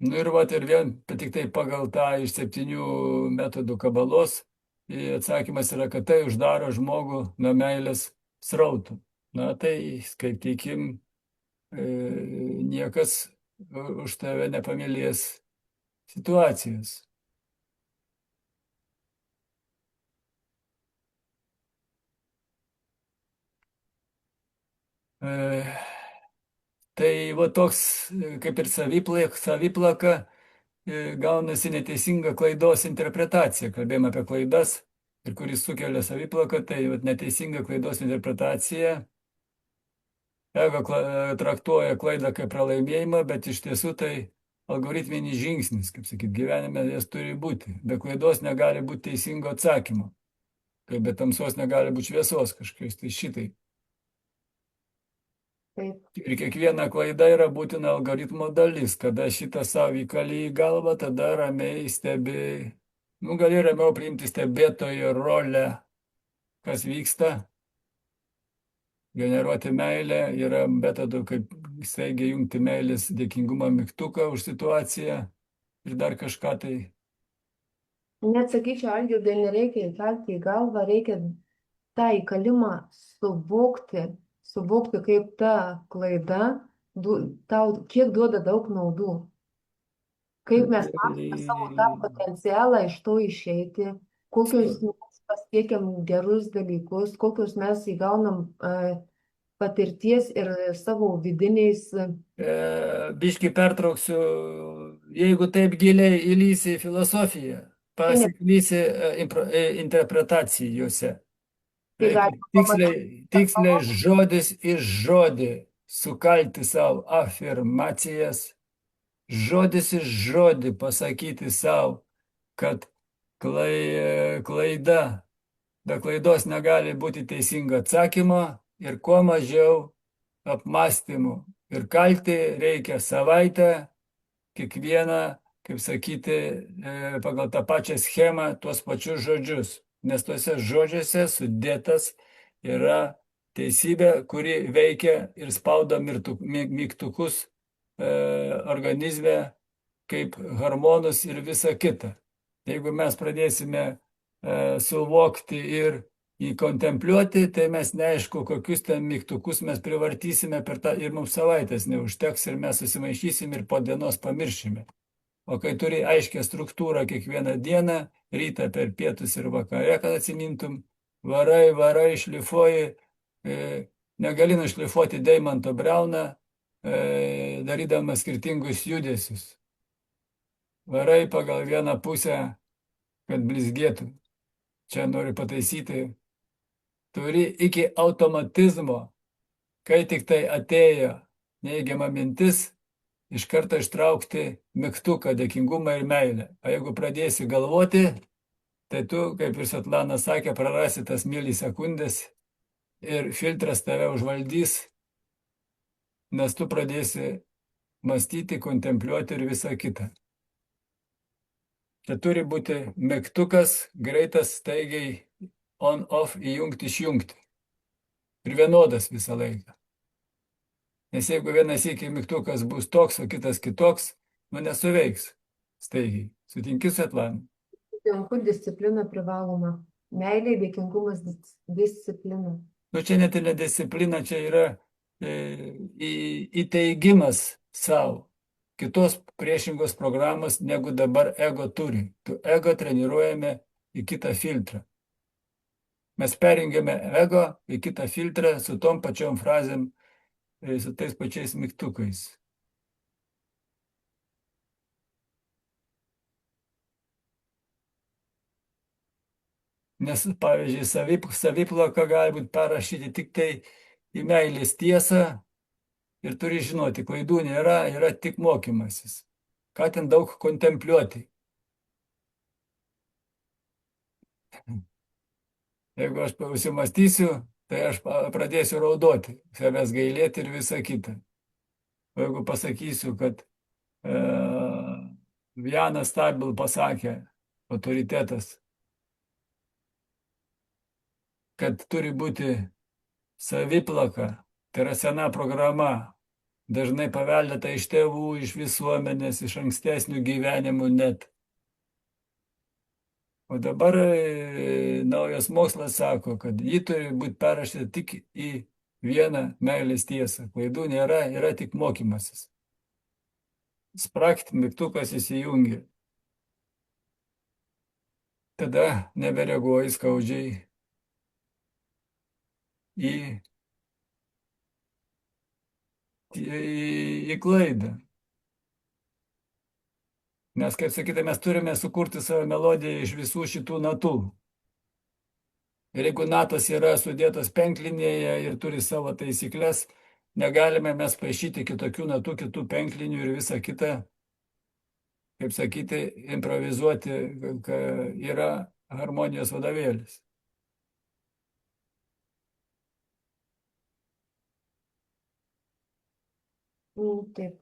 Nu ir vat ir vien, tik tai pagal tą iš 7 metodų kabalos atsakymas yra, kad tai uždaro žmogų nuo meilės srautų. Na tai, skaitykim, niekas už tave nepamylės situacijas. Tai va toks, kaip ir saviplaka, gaunasi neteisinga klaidos interpretacija. Kalbėjome apie klaidas ir kuris sukelia saviplaką, tai neteisinga klaidos interpretacija. Ego traktuoja klaidą kaip pralaimėjimą, bet iš tiesų tai algoritminis žingsnis, kaip sakyt, gyvenime jas turi būti. Be klaidos negali būti teisingo atsakymo. Kaip be tamsos negali būti šviesos kažkokios, tai šitai. Taip. Ir kiekviena klaida yra būtina algoritmo dalis. Kada šitą savo įkalį į galvą, tada ramiai stebi, gali ramiau priimti stebėtojo rolę, kas vyksta. Generuoti meilę yra metodų, kaip staigiai jungti meilės dėkingumo mygtuką už situaciją ir dar kažką tai. Net sakyčiau, Algirdai, nereikia įkalti į galvą, reikia tą įkalimą suvokti, kaip ta klaida tau kiek duoda daug naudų. Kaip mes matome savo tą potencialą iš to išeiti, kokius mes pasiekiam gerus dalykus, kokius mes įgaunam patirties ir savo vidiniais. Biškį pertrauksiu, jeigu taip giliai įlysi į filosofiją, pasiklysi interpretacijose. Tiksliai žodis iš žodį sukalti savo afirmacijas, žodis iš žodį pasakyti savo, kad klaida, be klaidos negali būti teisingo atsakymo ir kuo mažiau apmąstymų. Ir kalti reikia savaitę, kiekvieną, kaip sakyti, pagal tą pačią schemą, tuos pačius žodžius. Nes tuose žodžiuose sudėtas yra teisybė, kuri veikia ir spaudo mygtukus organizme kaip hormonus ir visa kita. Jeigu mes pradėsime suvokti ir įkontempliuoti, tai mes neaišku, kokius ten mygtukus mes privartysime per tą ir mums savaitės neužteks ir mes susimaišysim ir po dienos pamiršime. O kai turi aiškę struktūrą kiekvieną dieną, rytą, per pietus ir vakare, kad atsimintum, varai, šlifuoji, negali nušlifuoti Deimanto Brauną, darydamas skirtingus judesius. Varai pagal vieną pusę, kad blizgėtų. Čia noriu pataisyti. Turi iki automatizmo, kai tik tai atėjo neigiama mintis, iš karto ištraukti mygtuką dėkingumą ir meilę. O jeigu pradėsi galvoti, tai tu, kaip ir Svetlana sakė, prarasi tas milisekundės ir filtras tave užvaldys, nes tu pradėsi mąstyti, kontempliuoti ir visą kitą. Čia turi būti mygtukas, greitas, staigiai on-off, įjungti, išjungti. Ir vienodas visą laiką. Nes jeigu vienas iki mygtukas bus toks, o kitas kitoks, nesuveiks staigiai. Sutinki, Svetlana? Sutinku, disciplina privaloma. Meilė, dėkingumas, disciplina. Čia net ir ne disciplina, čia yra įteigimas savo kitos priešingos programos, negu dabar ego turi. Tu ego treniruojame į kitą filtrą. Mes perjungiame ego į kitą filtrą su tom pačiom frazėm, su tais pačiais mygtukais. Nes, pavyzdžiui, saviplaka gali būti parašyti tik tai į meilės tiesą ir turi žinoti, klaidų nėra, yra tik mokymasis. Ką ten daug kontempliuoti. Jeigu aš pasimastysiu, tai aš pradėsiu raudoti, savęs gailėti ir visą kitą. O jeigu pasakysiu, kad Janas Stabil pasakė, autoritetas, kad turi būti saviplaka, tai yra sena programa, dažnai paveldėta iš tėvų, iš visuomenės, iš ankstesnių gyvenimų net. O dabar naujas mokslas sako, kad ji turi būti perrašyta tik į vieną meilės tiesą. Klaidų nėra, yra tik mokymasis. Spragt, mygtukas įsijungia. Tada nebereaguoji skaudžiai į klaidą. Nes, kaip sakyti, mes turime sukurti savo melodiją iš visų šitų natų. Ir jeigu natos yra sudėtos penklinėje ir turi savo taisyklės, negalime mes paišyti kitokių natų, kitų penklinių ir visą kitą, kaip sakyti, improvizuoti, yra harmonijos vadovėlis. Taip,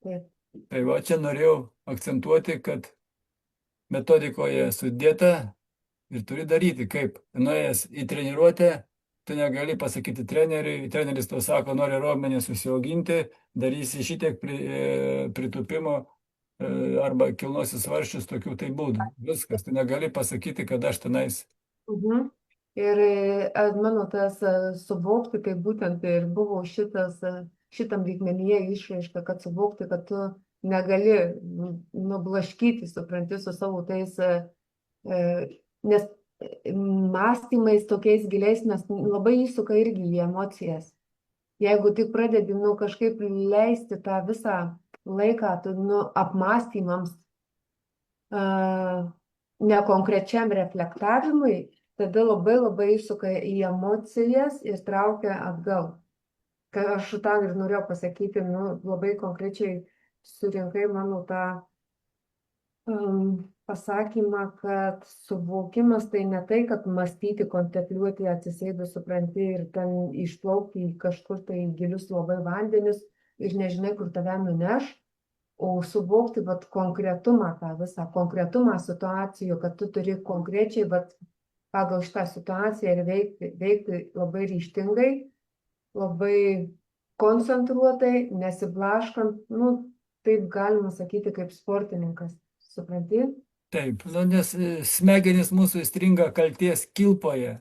taip. Tai va, čia norėjau akcentuoti, kad metodikoje sudėta ir turi daryti, kaip nuėjęs į treniruotę, tu negali pasakyti treneriui, treneris to sako, nori raumenį susiauginti, darysi šitiek pritupimo arba kilnosis svarščius tokių tai būdų. Viskas, tu negali pasakyti, kad aš tenais. Ir mano tas suvokti, tai būtent ir buvo šitam lygmenyje išraiška, kad suvokti, kad tu negali nublaškyti, supranti, su savo tais, nes mąstymais tokiais giliais mes labai įsuka irgi į emocijas. Jeigu tik pradedi kažkaip leisti tą visą laiką apmąstymams, nekonkrečiam reflektavimui, tada labai įsuka į emocijas ir traukia atgal. Aš tą ir norėjau pasakyti, labai konkrečiai surinkai mano tą pasakymą, kad suvokimas tai ne tai, kad mąstyti, kontempliuoti, atsisėdus, supranti ir ten išplaukti į kažkur tai gilius labai vandenius ir nežinai, kur tave nuneš, o suvokti konkretumą, tą visą konkretumą situacijų, kad tu turi konkrečiai pagal šitą situaciją ir veikti labai ryžtingai, labai koncentruotai, nesiblaškant, taip galima sakyti, kaip sportininkas, supranti? Taip, nes smegenys mūsų įstringa kalties kilpoje.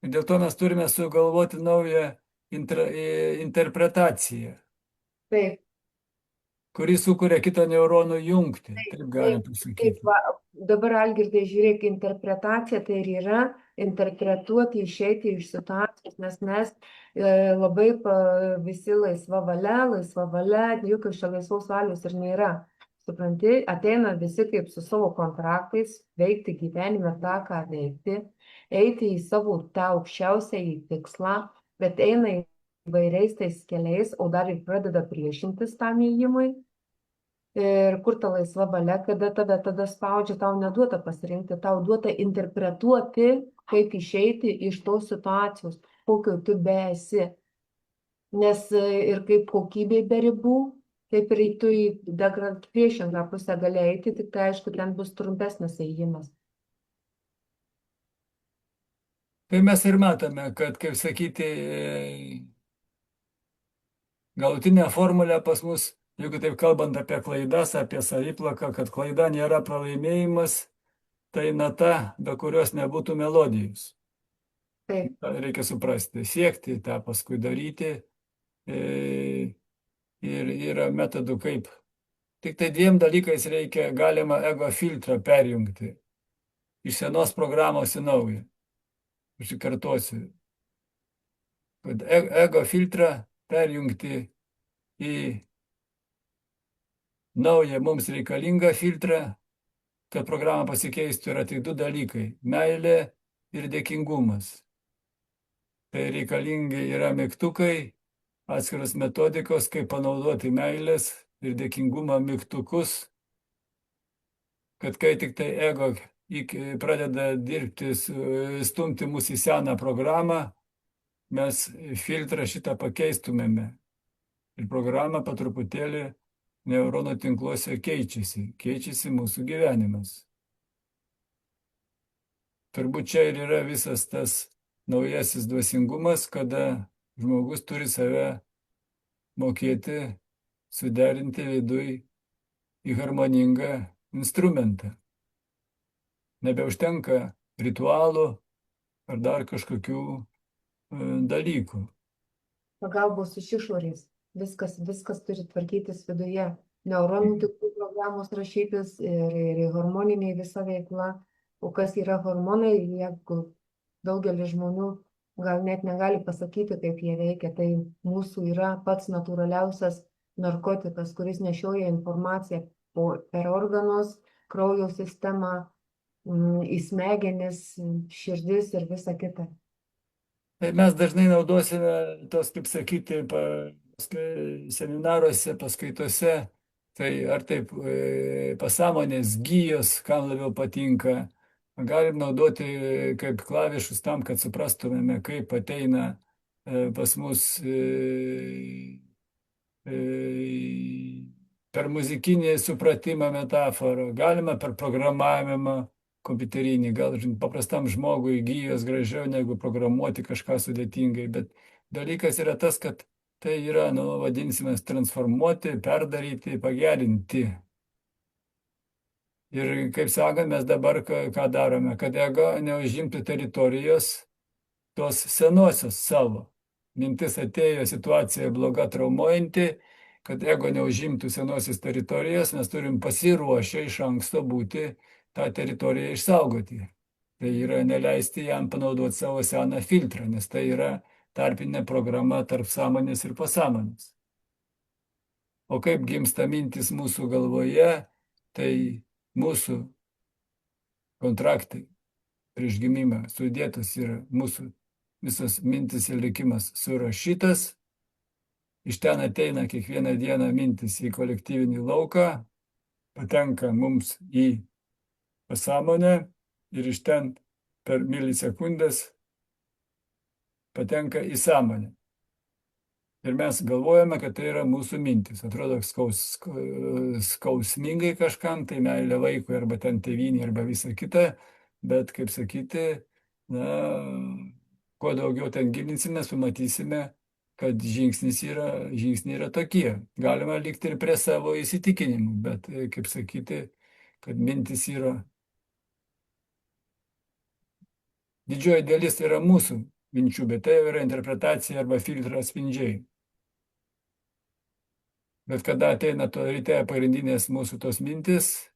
Ir dėl to mes turime sugalvoti naują interpretaciją. Taip. kuri sukuria kitą neuronų jungtį. Taip galim Taip, taip, pasakyti. va, dabar Algirdai, žiūrėk, interpretacija tai ir yra interpretuoti, išeiti iš situacijos, nes mes labai visi laisva valia, jokios čia laisvos valios ir nėra. Supranti, ateina visi kaip su savo kontraktais, veikti gyvenime tą, ką veikti, eiti į savo tą aukščiausią į tikslą, bet eina įvairiais tais keliais, o dar ir pradeda priešintis tam įėjimui. Ir kur ta laisva valia, kada tave tada spaudžia, tau neduota pasirinkti, tau duota interpretuoti, kaip išeiti iš tos situacijos, kokio tu besi. Nes ir kaip kokybė be ribų, taip ir tu į priešingą pusę gali eiti, tik tai aišku, ten bus trumpesnis ėjimas. Tai mes ir matome, kad, kaip sakyti, galutinė formulė pas mus, jeigu taip kalbant apie klaidas, apie saviplaką, kad klaida nėra pralaimėjimas, tai nata, be kurios nebūtų melodijos. Taip, Reikia suprasti, siekti tą paskui daryti. Ir yra metodų kaip. Tik tai dviem dalykais galima ego filtrą perjungti. Iš senos programos į naują. Užsikartosiu. Kad ego filtrą perjungti į naują mums reikalingą filtrą, kad programa pasikeistų, yra tik du dalykai - meilė ir dėkingumas. Tai reikalingi yra mygtukai, atskiros metodikos, kaip panaudoti meilės ir dėkingumo mygtukus, kad kai tik tai ego pradeda dirbti, stumti mus į seną programą, mes filtrą šitą pakeistumėme. Ir programa po truputėlį neuronų tinkluose keičiasi mūsų gyvenimas. Turbūt čia ir yra visas tas naujasis dvasingumas, kada žmogus turi save mokėti suderinti viduj į harmoningą instrumentą. Nebeužtenka ritualų ar dar kažkokių dalykų. pagalbos iš išorės. Viskas turi tvarkytis viduje. Neuronų tinklų programos rašytis ir hormoniniai visa veikla. O kas yra hormonai, jeigu daugelis žmonių gal net negali pasakyti, kaip jie veikia, tai mūsų yra pats natūraliausias narkotikas, kuris nešioja informaciją per organus, kraujo sistemą, į smegenis, širdis ir visa kita. Tai mes dažnai naudosime tos, kaip sakyti, seminaruose, paskaitose, tai ar taip pasąmonės gijos, kam labiau patinka, galim naudoti kaip klavišus tam, kad suprastumėme, kaip ateina pas mus per muzikinį supratimą metaforą, galima per programavimą kompiuterinį, gal paprastam žmogui gijos gražiau negu programuoti kažką sudėtingai, bet dalykas yra tas, kad tai yra, vadinsime, transformuoti, perdaryti, pagerinti. Ir kaip sakant, mes dabar ką darome, kad ego neužimtų teritorijos tos senosios savo. Mintis atėjo, situacija bloga, traumuojanti, kad ego neužimtų senosios teritorijos, mes turim pasiruošę iš anksto būti tą teritoriją išsaugoti. Tai yra neleisti jam panaudoti savo seną filtrą, nes tai yra tarpinė programa tarp sąmonės ir pasąmonės. O kaip gimsta mintis mūsų galvoje, tai mūsų kontraktai prieš gimimą sudėtas yra mūsų visas mintis ir likimas surašytas, iš ten ateina kiekvieną dieną mintis į kolektyvinį lauką, patenka mums į pasąmonę ir iš ten per milisekundės patenka į sąmonę. Ir mes galvojame, kad tai yra mūsų mintis. Atrodo skausmingai kažkam, tai meilė vaikui arba ten tėvynė arba visa kita, bet kaip sakyti, kuo daugiau ten gilinsimės, pamatysime, kad žingsniai yra tokie. Galima likti ir prie savo įsitikinimų, bet kaip sakyti, kad mintis yra. Didžioji dalis yra mūsų minčių, bet tai yra interpretacija arba filtro atspindžiai. Bet kada ateina to ryte pagrindinės mūsų tos mintis,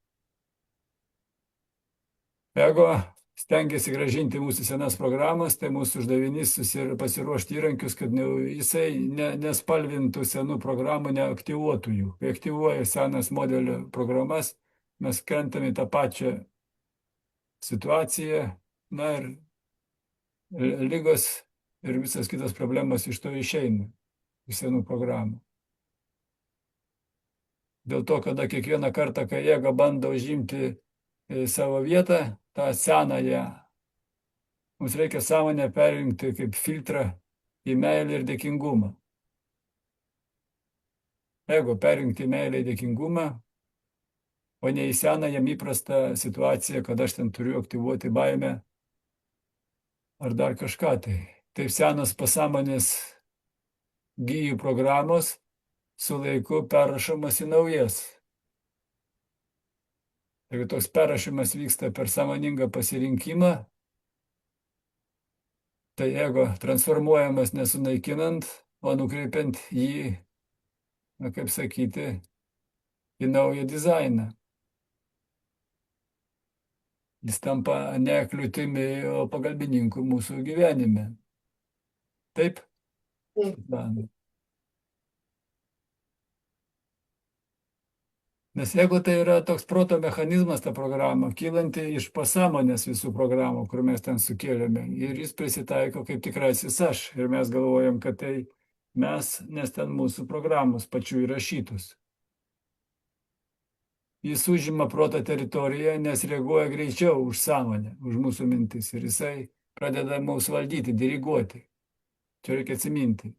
ego stengiasi grąžinti mūsų senas programas, tai mūsų uždavinys pasiruošti įrankius, kad jisai nespalvintų senų programų, neaktyvuotų jų. Kai aktyvuoja senas modelio programas, mes krentame į tą pačią situaciją, na ir lygos ir visas kitas problemas iš to išeina, iš senų programų. Dėl to, kada kiekvieną kartą, kai jėga bando užimti savo vietą, tą senąją, mums reikia sąmonę perjungti kaip filtrą į meilę ir dėkingumą. Ego perjungti į meilę ir dėkingumą, o ne į seną jam įprastą situaciją, kad aš ten turiu aktyvuoti baimę ar dar kažką tai. Taip senos pasąmonės gijų programos su laiku perrašomas į naujas. Jeigu toks perrašymas vyksta per sąmoningą pasirinkimą, tai ego transformuojamas nesunaikinant, o nukreipiant jį, na kaip sakyti, į naują dizainą. Jis tampa ne kliūtimi, o pagalbininku mūsų gyvenime. Taip? Taip. Nes jeigu tai yra toks proto mechanizmas, ta programa, kylanti iš pasąmonės visų programų, kur mes ten sukėlėme, ir jis prisitaiko kaip tikrasis aš, ir mes galvojam, kad tai mes, nes ten mūsų programos pačių įrašytus. Jis užima proto teritoriją, nes reaguoja greičiau už sąmonę, už mūsų mintis, ir jisai pradeda mūsų valdyti, diriguoti. Čia reikia atsiminti.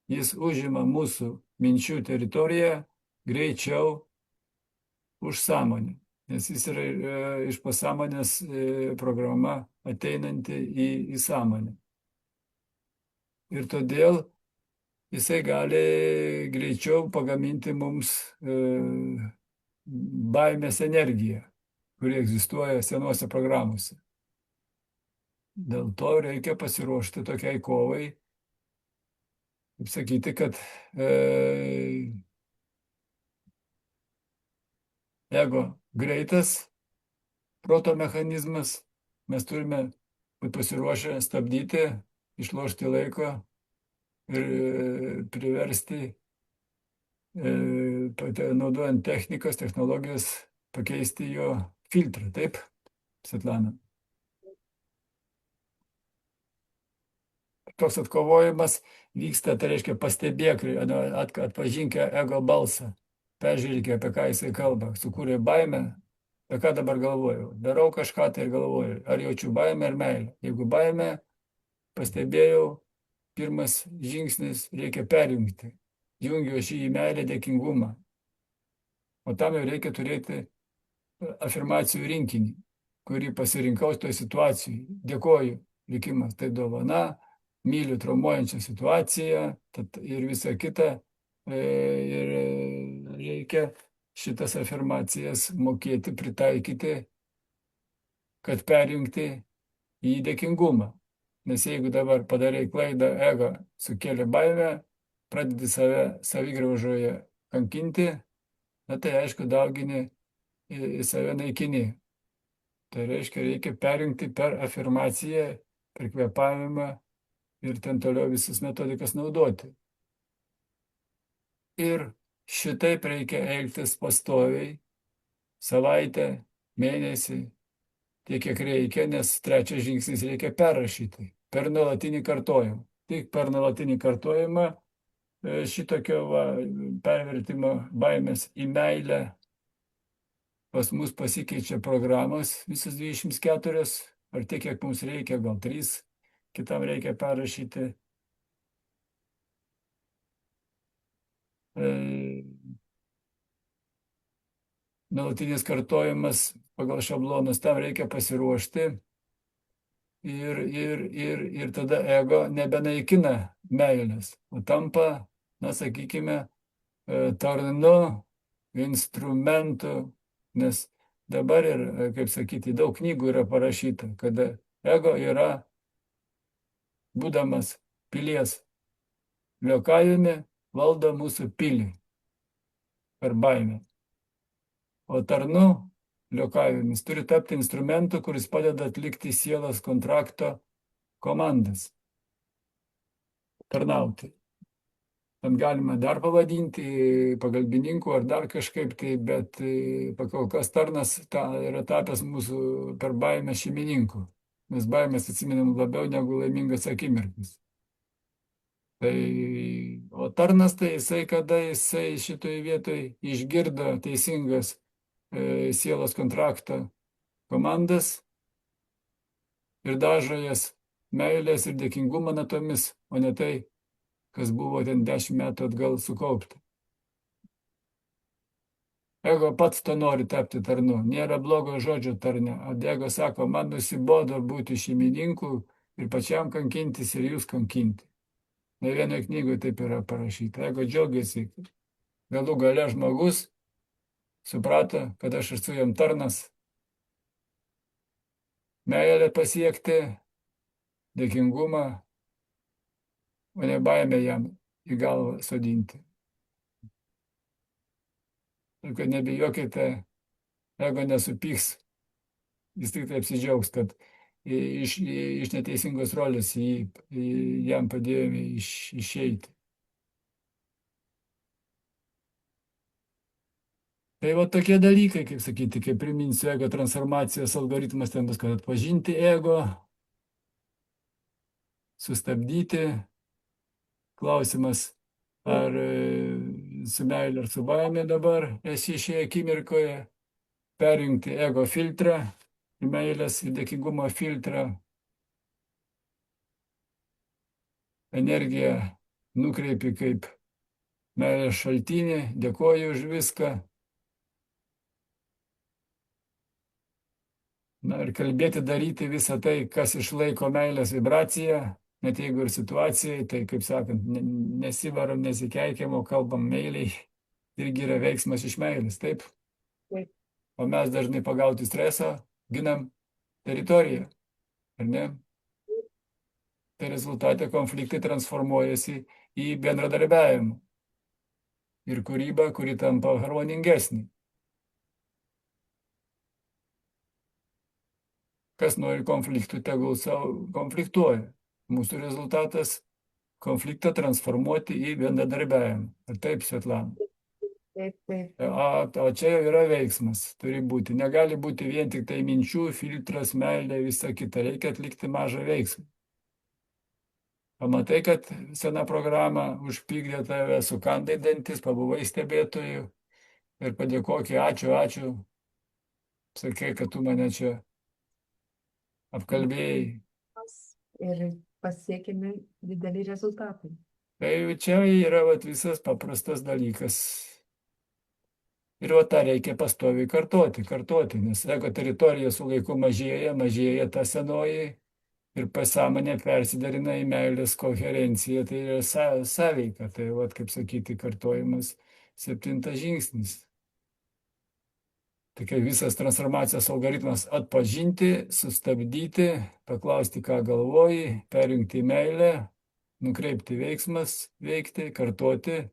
Jis užima mūsų minčių teritoriją greičiau už sąmonę, nes jis yra iš pasąmonės programa ateinanti į sąmonę. Ir todėl jisai gali greičiau pagaminti mums baimės energiją, kuri egzistuoja senose programuose. Dėl to reikia pasiruošti tokiai kovai, kaip sakyti, kad ego greitas proto mechanizmas, mes turime būti pasiruošę stabdyti, išlošti laiko ir priversti, naudojant technikas, technologijas, pakeisti jo filtrą. Taip, Svetlana? Toks atkovojimas vyksta, tai reiškia pastebėk, atpažink ego balsą. Peržiūrėkite, apie ką jisai kalba. Sukūrė baimę, apie ką dabar galvoju. Darau kažką tai ir galvoju. Ar jaučiu baimę ar meilę. Jeigu baimę pastebėjau, pirmas žingsnis reikia perjungti. Jungiu aš į meilę, dėkingumą. O tam jau reikia turėti afirmacijų rinkinį, kurį pasirinkau toj situacijai. Dėkoju, likimas tai dovana, myliu traumuojančią situaciją ir visą kitą. Ir reikia šitas afirmacijas mokėti, pritaikyti, kad perjungti į dėkingumą. Nes jeigu dabar padarai klaidą, ego sukėlė baimę, pradedi save savigraužoje kankinti, na tai aišku, daugini į save naikini. Tai reiškia, reikia perjungti per afirmaciją, per kvėpavimą ir ten toliau visas metodikas naudoti. Ir šitaip reikia elgtis pastoviai, savaitę, mėnesį, tiek kiek reikia, nes trečias žingsnis reikia perrašyti per nuolatinį kartojimą. Tik per nuolatinį kartojimą šitokio pervertimo baimės į meilę pas mus pasikeičia programos, visas 24, ar tiek, kiek mums reikia, gal 3, kitam reikia perrašyti. Nuolatinis kartojimas pagal šablonus, tam reikia pasiruošti ir tada ego nebenaikina meilės, o tampa, na sakykime, tarnu, instrumentu, nes dabar ir, kaip sakyti, daug knygų yra parašyta, kad ego yra, būdamas pilies liokajumi, valdo mūsų pilį. per baimę. O tarnu, liokavimis, turi tapti instrumentu, kuris padeda atlikti sielos kontrakto komandas. Tarnauti. Ten galima dar pavadinti pagalbininku ar dar kažkaip tai, bet pakol kas tarnas yra tapęs mūsų per baimę šeimininku. Mes baimės atsiminam labiau negu laimingas akimirkas. Tai, o tarnas tai jisai, kada jisai šitoj vietoj išgirdo teisingas sielos kontraktą komandas ir dažo jas meilės ir dėkingumo natomis, o ne tai, kas buvo ten 10 metų atgal sukaupta. Ego pats to nori tapti tarnu. Nėra blogo žodžio tarne. O ego sako, man nusibodo būti šeimininku ir pačiam kankintis ir jūs kankinti. Ne vienoje knygoje taip yra parašyta. Ego džiaugiasi. Galų gale žmogus suprato, kad aš esu jam tarnas. Meilę pasiekti, dėkingumą, o ne baimę jam į galvą sodinti. Ir kad nebijokite, ego nesupyks, jis tik tai apsidžiaugs, kad iš neteisingos rolės jam padėjome išeiti. Tai va tokie dalykai, kaip sakyti, kaip priminsiu, ego transformacijos algoritmas ten bus, kad atpažinti ego, sustabdyti. Klausimas, ar su meilė ar su baimė dabar esi šioje akimirkoje, perjungti ego filtrą, meilės ir dėkingumo filtrą, energiją nukreipi kaip meilės šaltinį, dėkoju už viską. Na ir kalbėti, daryti visą tai, kas išlaiko meilės vibraciją, net jeigu ir situacijai, tai, kaip sakant, nesivarom, nesikeikiam, o kalbam meiliai, irgi yra veiksmas iš meilės, taip? Taip. O mes dažnai pagauti streso ginam teritoriją, ar ne? Tai rezultate konfliktai transformuojasi į bendradarbiavimą ir kūrybą, kuri tampa harmoningesnė. Kas nori konfliktų, tegul savo konfliktuoja. Mūsų rezultatas - konfliktą transformuoti į bendradarbiavimą. Ar taip, Svetlana? Taip, taip. O čia jau yra veiksmas, turi būti. Negali būti vien tik tai minčių, filtras, meilė, visa kita. Reikia atlikti mažą veiksmą. Pamatai, kad sena programa užpykdė tave, sukandai dantis, pabuvai stebėtojų ir padėkoki, ačiū. Sakai, kad tu mane čia apkalbėjai. Ir pasiekėme didelį rezultatą. Tai čia yra visas paprastas dalykas. Ir tą reikia pastoviai kartoti, nes ego teritorija su laiku mažėja ta senoji ir pasąmonė persidarina į meilės koherenciją, tai yra sąveika. Tai kaip sakyti, kartojimas 7 žingsnis. Tai kai visas transformacijos algoritmas atpažinti, sustabdyti, paklausti, ką galvoji, perjungti į meilę, nukreipti veiksmas, veikti, kartoti.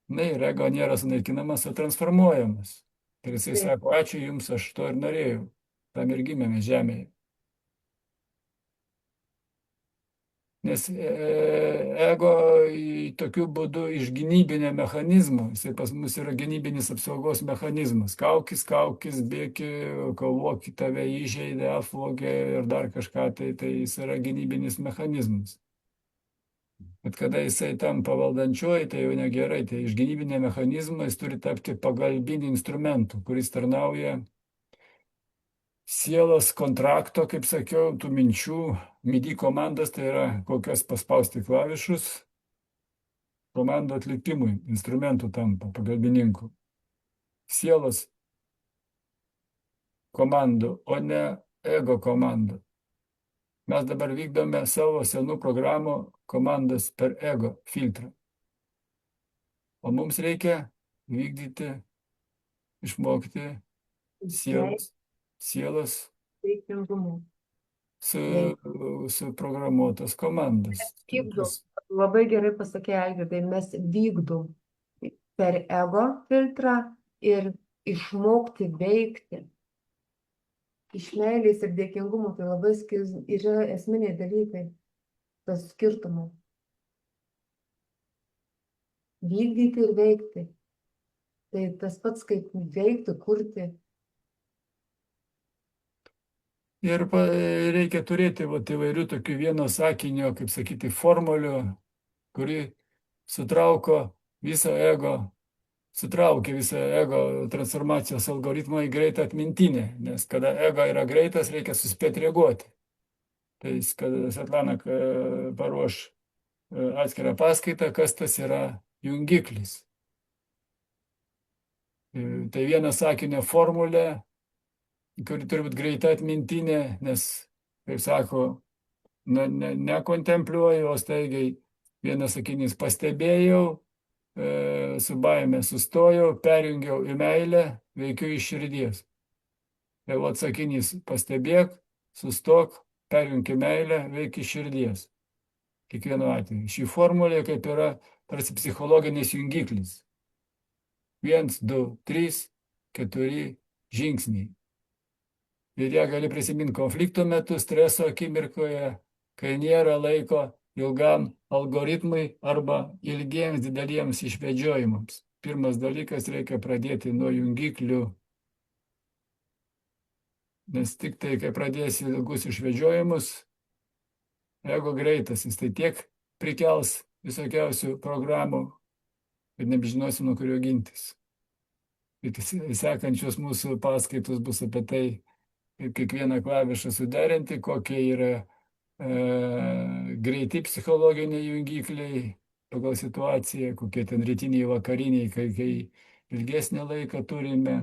Na ir ego nėra sunaikinamas, o transformuojamas. Ir jisai sako, ačiū jums, aš to ir norėjau. Tam ir gimėme žemėje. Nes ego tokiu būdu iš gynybinio mechanizmo, jisai pas mus yra gynybinis apsaugos mechanizmas. Kaukis, bėki, kovokit, tave įžeidė, apvogė ir dar kažką, tai jis yra gynybinis mechanizmas. Bet kada jisai tampa valdančioji, tai jau negerai, tai iš gynybinio mechanizmo jis turi tapti pagalbinį instrumentų, kuris tarnauja sielos kontrakto, kaip sakiau, tų minčių, MIDI komandas, tai yra kokias paspausti klavišus, komandų atlikimui, instrumentų tampa, pagalbininkų. Sielos komandų, o ne ego komandų. Mes dabar vykdome savo senų programų komandas per ego filtrą. O mums reikia vykdyti, išmokti sielos suprogramuotas komandas. Vykdom. Labai gerai pasakė Algirdai, mes vykdom. per ego filtrą ir išmokti veikti. Iš meilės ir dėkingumo tai labai yra esminiai dalykai, tas skirtumas. Vykdyti ir veikti. Tai tas pats kaip veikti, kurti. Ir reikia turėti įvairių tokių vieno sakinio, kaip sakyti, formulių, kuri sutraukia visą ego transformacijos algoritmą į greitą atmintinę, nes kada ego yra greitas, reikia suspėti reaguoti. Tai kada Svetlana paruoš atskirą paskaitą, kas tas yra jungiklis. Tai vieno sakinio formulė, kuri turi būti greita atmintinė, nes, kaip sako, nekontempliuoju, o staigiai vienas sakinys pastebėjau, su baime sustojau, perjungiau į meilę, veikiu iš širdies. Tai sakinys pastebėk, sustok, perjungi meilę, veiki iš širdies. Kiekvienu atveju. Šį formulę kaip yra tarsi psichologinis jungiklis. 1, 2, 3, 4 žingsniai. Ir ją gali prisiminti konflikto metu, streso akimirkoje, kai nėra laiko ilgam algoritmui arba ilgiems dideliems išvedžiojimams. Pirmas dalykas, reikia pradėti nuo jungiklių. Nes tik tai, kai pradėsi ilgus išvedžiojimus, ego greitas, jis tai tiek prikels visokiausių programų, kad nebežinosim, nuo kurio gintis. Ir sekančios mūsų paskaitos bus apie tai, kaip kiekvieną klavišą suderinti, kokie yra greiti psichologiniai jungikliai pagal situaciją, kokie ten rytiniai, vakariniai, kai ilgesnį laiką turime.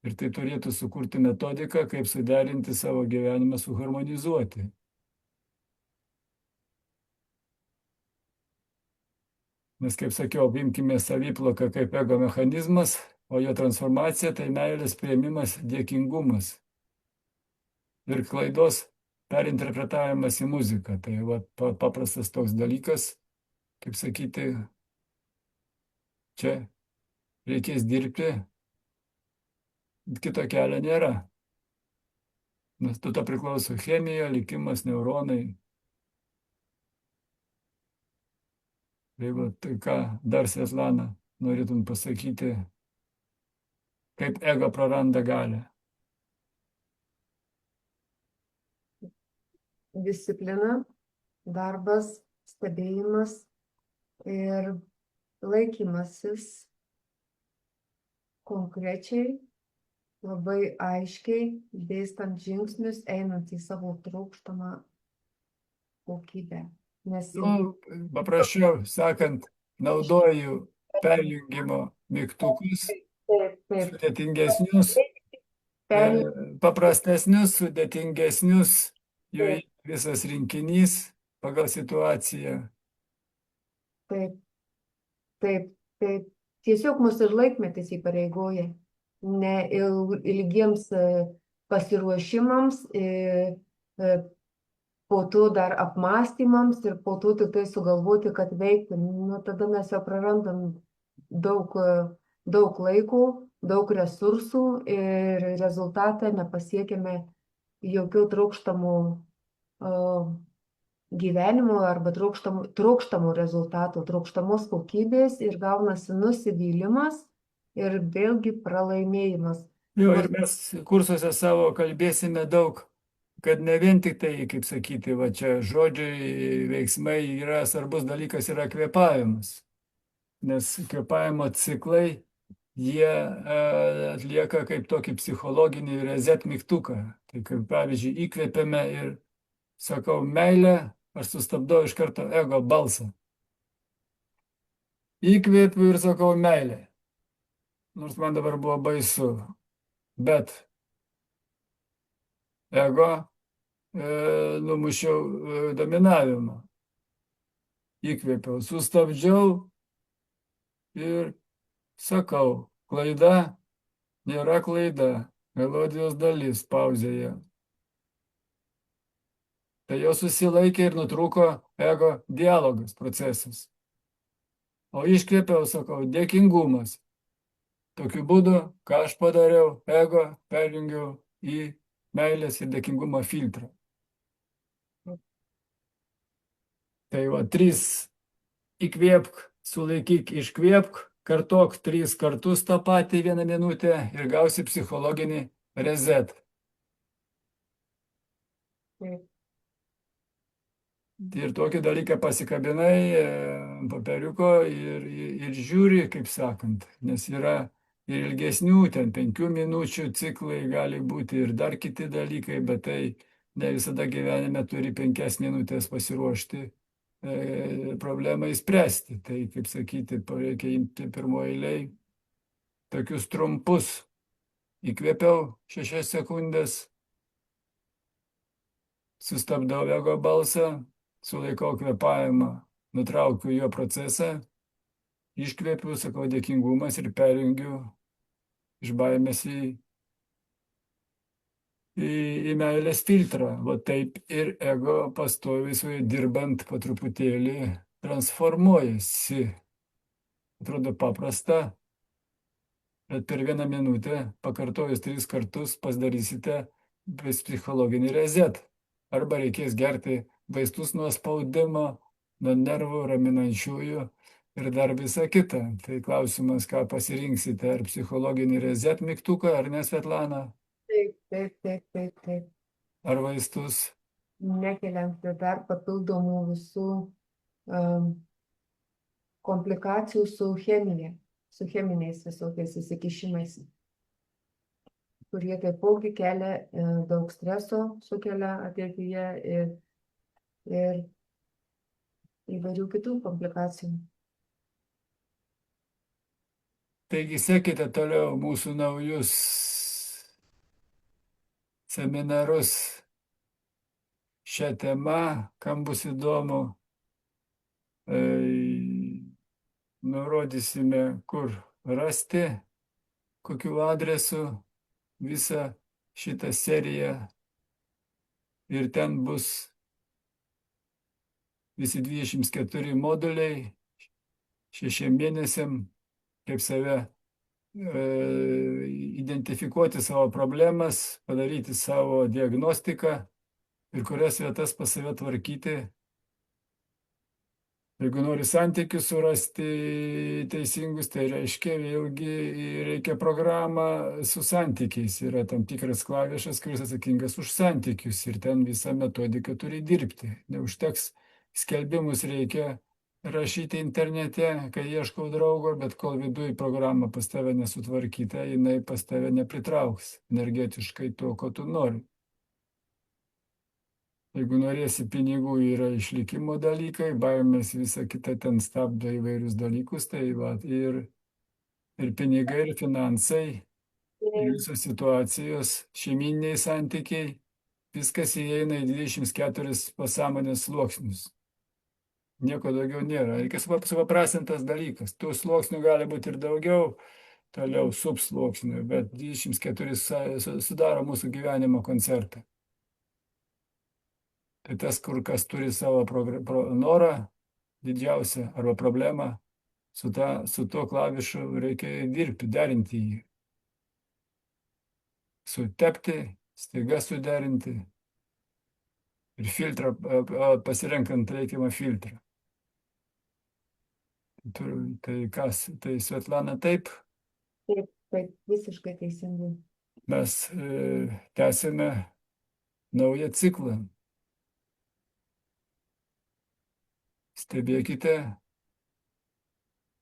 Ir tai turėtų sukurti metodiką, kaip suderinti savo gyvenimą, suharmonizuoti. Nes, kaip sakiau, imkime saviploką kaip ego mechanizmas, o jo transformacija tai meilės priėmimas, dėkingumas. Ir klaidos perinterpretavimas į muziką. Tai paprastas toks dalykas, kaip sakyti, čia reikės dirbti, kito kelio nėra. Nes to priklauso chemija, likimas, neuronai. Tai ką dar, Svetlana, norėtum pasakyti, kaip ego praranda galią? Disciplina, darbas, stebėjimas ir laikymasis konkrečiai, labai aiškiai, dėstant žingsnius, einant į savo trokštamą kokybę. Nes paprasčiau sakant, naudoju perjungimo mygtukus, sudėtingesnius, paprastesnius, sudėtingesnius, jų visas rinkinys pagal situaciją. Taip. Tiesiog mus ir laikmetis įpareigoja. Ne ilgiems pasiruošimams, po to dar apmąstymams ir po to tik tai sugalvoti, kad veikti. Tada mes jau prarandam daug laiko, daug resursų ir rezultatą nepasiekime jokių trokštamų gyvenimo arba trokštamų rezultatų, trokštamos kokybės ir gaunasi nusivylimas ir vėlgi pralaimėjimas. Ir mes kursuose savo kalbėsime daug, kad ne vien tik tai, kaip sakyti, čia žodžiai, veiksmai yra svarbus dalykas, yra kvėpavimas. Nes kvėpavimo ciklai, jie atlieka kaip tokį psichologinį reset mygtuką. Tai kaip pavyzdžiui, įkvėpiame ir sakau meilę, aš sustabdau iš karto ego balsą. Įkvėpiu ir sakau meilę. Nors man dabar buvo baisu. Bet ego numušiau dominavimą. Įkvėpiau, sustabdžiau ir sakau, klaida nėra klaida, melodijos dalis pauzėje. Tai jau susilaikė ir nutrūko ego dialogas, procesas. O iškvėpiau, sakau, dėkingumas. Tokiu būdu, ką aš padariau, ego perjungiau į meilės ir dėkingumo filtrą. Tai va, 3 įkvėpk, sulaikyk, iškvėpk, kartok 3 kartus tą patį 1 minutę ir gausi psichologinį reset. Taip. Ir tokį dalyką pasikabinai ant popieriuko ir žiūri, kaip sakant, nes yra ir ilgesnių, ten 5 minučių ciklai gali būti ir dar kiti dalykai, bet tai ne visada gyvenime turi 5 minutės pasiruošti problemai spręsti. Tai, kaip sakyti, reikia imti pirmoje eilėje tokius trumpus. Įkvėpiau 6 sekundės, sustabdau ego balsą, sulaikau kvėpavimą, nutraukiu jo procesą, iškvėpiu, sakau dėkingumas ir perjungiu iš baimės į meilės filtrą. Va taip ir ego pastoviai su juo dirbant po truputėlį transformuojasi. Atrodo paprasta, bet per 1 minutę, pakartojus 3 kartus, pasidarysite psichologinį reset. Arba reikės gerti vaistus nuo spaudimo, nuo nervų, raminančiųjų ir dar visa kita. Tai klausimas, ką pasirinksite, ar psichologinį reset mygtuką, ar ne, Svetlana, Taip, taip, taip, taip, taip. ar vaistus. Nekeliant dar papildomų visų komplikacijų su cheminiais visokiais įsikišimais, kurie taipogi kelia daug streso, sukelia ateityje ir įvairių kitų komplikacijų. Taigi sekite toliau mūsų naujus seminarus šią temą, kam bus įdomu. Nurodysime, kur rasti, kokiu adresu visą šitą seriją. Ir ten bus visi 24 moduliai 6 mėnesiam, kaip save identifikuoti savo problemas, padaryti savo diagnostiką ir kurias vietas pas save tvarkyti. Jeigu nori santykius surasti teisingus, tai reiškia vėlgi reikia programą su santykiais. Yra tam tikras klavišas, kuris atsakingas už santykius ir ten visą metodiką turi dirbti. Neužteks skelbimus, reikia rašyti internete, kai ieškau draugo, bet kol viduje programa pas tave nesutvarkyta, jinai pas tave nepritrauks energetiškai to, ko tu nori. Jeigu norėsi pinigų, yra išlikimo dalykai, baimės visą kitą ten stabdo įvairius dalykus, tai va, ir pinigai, ir finansai, ir visos situacijos, šeiminiai santykiai, viskas įeina į 24 pasąmonės sluoksnius. Nieko daugiau nėra. Reikia supaprastintas dalykas. Tų sluoksnių gali būti ir daugiau, toliau subsluoksnių, bet 24 sudaro mūsų gyvenimo koncertą. Tai tas, kur kas turi savo norą didžiausią arba problemą, su tuo klavišu reikia dirbti, derinti jį. Sutepti, staiga suderinti ir filtrą, pasirenkant reikiamą filtrą. Tai kas? Tai Svetlana, taip? Taip, taip, visiškai teisingai. Mes tęsime naują ciklą. Stebėkite,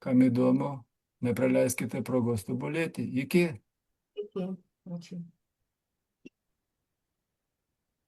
kam įdomu, nepraleiskite progos tobulėti. Iki. Iki. Ačiū.